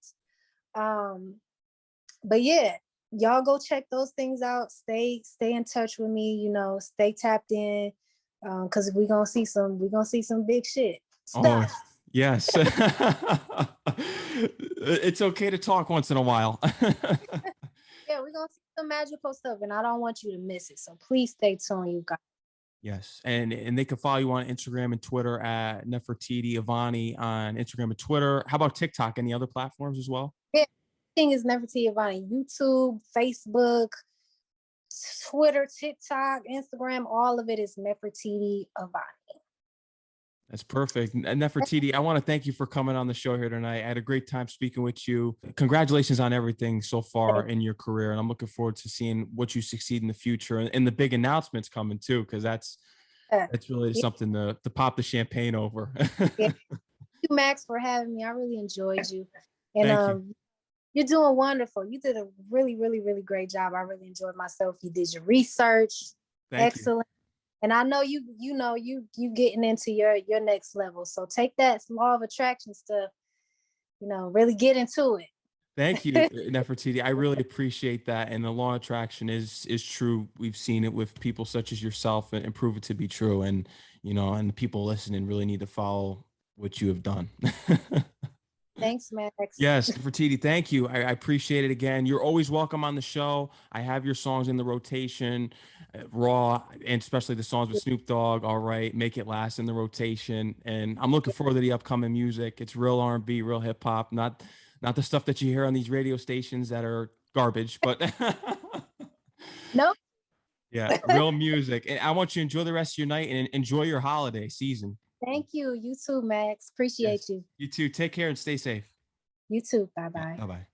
But yeah, y'all go check those things out. Stay in touch with me, you know, stay tapped in. Cause we're gonna see some big shit. Oh, Yes. It's okay to talk once in a while. Yeah, we're gonna see some magical stuff, and I don't want you to miss it. So please stay tuned, you guys. Yes. And they can follow you on Instagram and Twitter at Nefertitti Avani on Instagram and Twitter. How about TikTok? Any other platforms as well? Yeah, thing is Nefertitti Avani. YouTube, Facebook, Twitter, TikTok, Instagram, all of it is Nefertitti Avani. That's perfect. Nefertiti, I want to thank you for coming on the show here tonight. I had a great time speaking with you. Congratulations on everything so far in your career. And I'm looking forward to seeing what you succeed in the future and the big announcements coming too, because that's really Yeah, something to pop the champagne over. yeah. Thank you, Max, for having me. I really enjoyed you. And Thank you. you're doing wonderful. You did a really, really, really great job. I really enjoyed myself. You did your research. Thank you. Excellent. And I know you getting into your next level. So take that law of attraction stuff, really get into it. Thank you, Nefertiti. I really appreciate that. And the law of attraction is true. We've seen it with people such as yourself and prove it to be true. And and the people listening really need to follow what you have done. Thanks, Max. Yes, Nefertiti, thank you. I appreciate it again. You're always welcome on the show. I have your songs in the rotation, Raw, and especially the songs with Snoop Dogg. All right, Make It Last in the rotation, and I'm looking forward to the upcoming music. It's real R&B, real hip hop, not the stuff that you hear on these radio stations that are garbage, but Nope. yeah, real music. And I want you to enjoy the rest of your night and enjoy your holiday season. Thank you. You too, Max. Appreciate Yes, you. you too. Take care and stay safe. You too. Bye bye. Bye bye.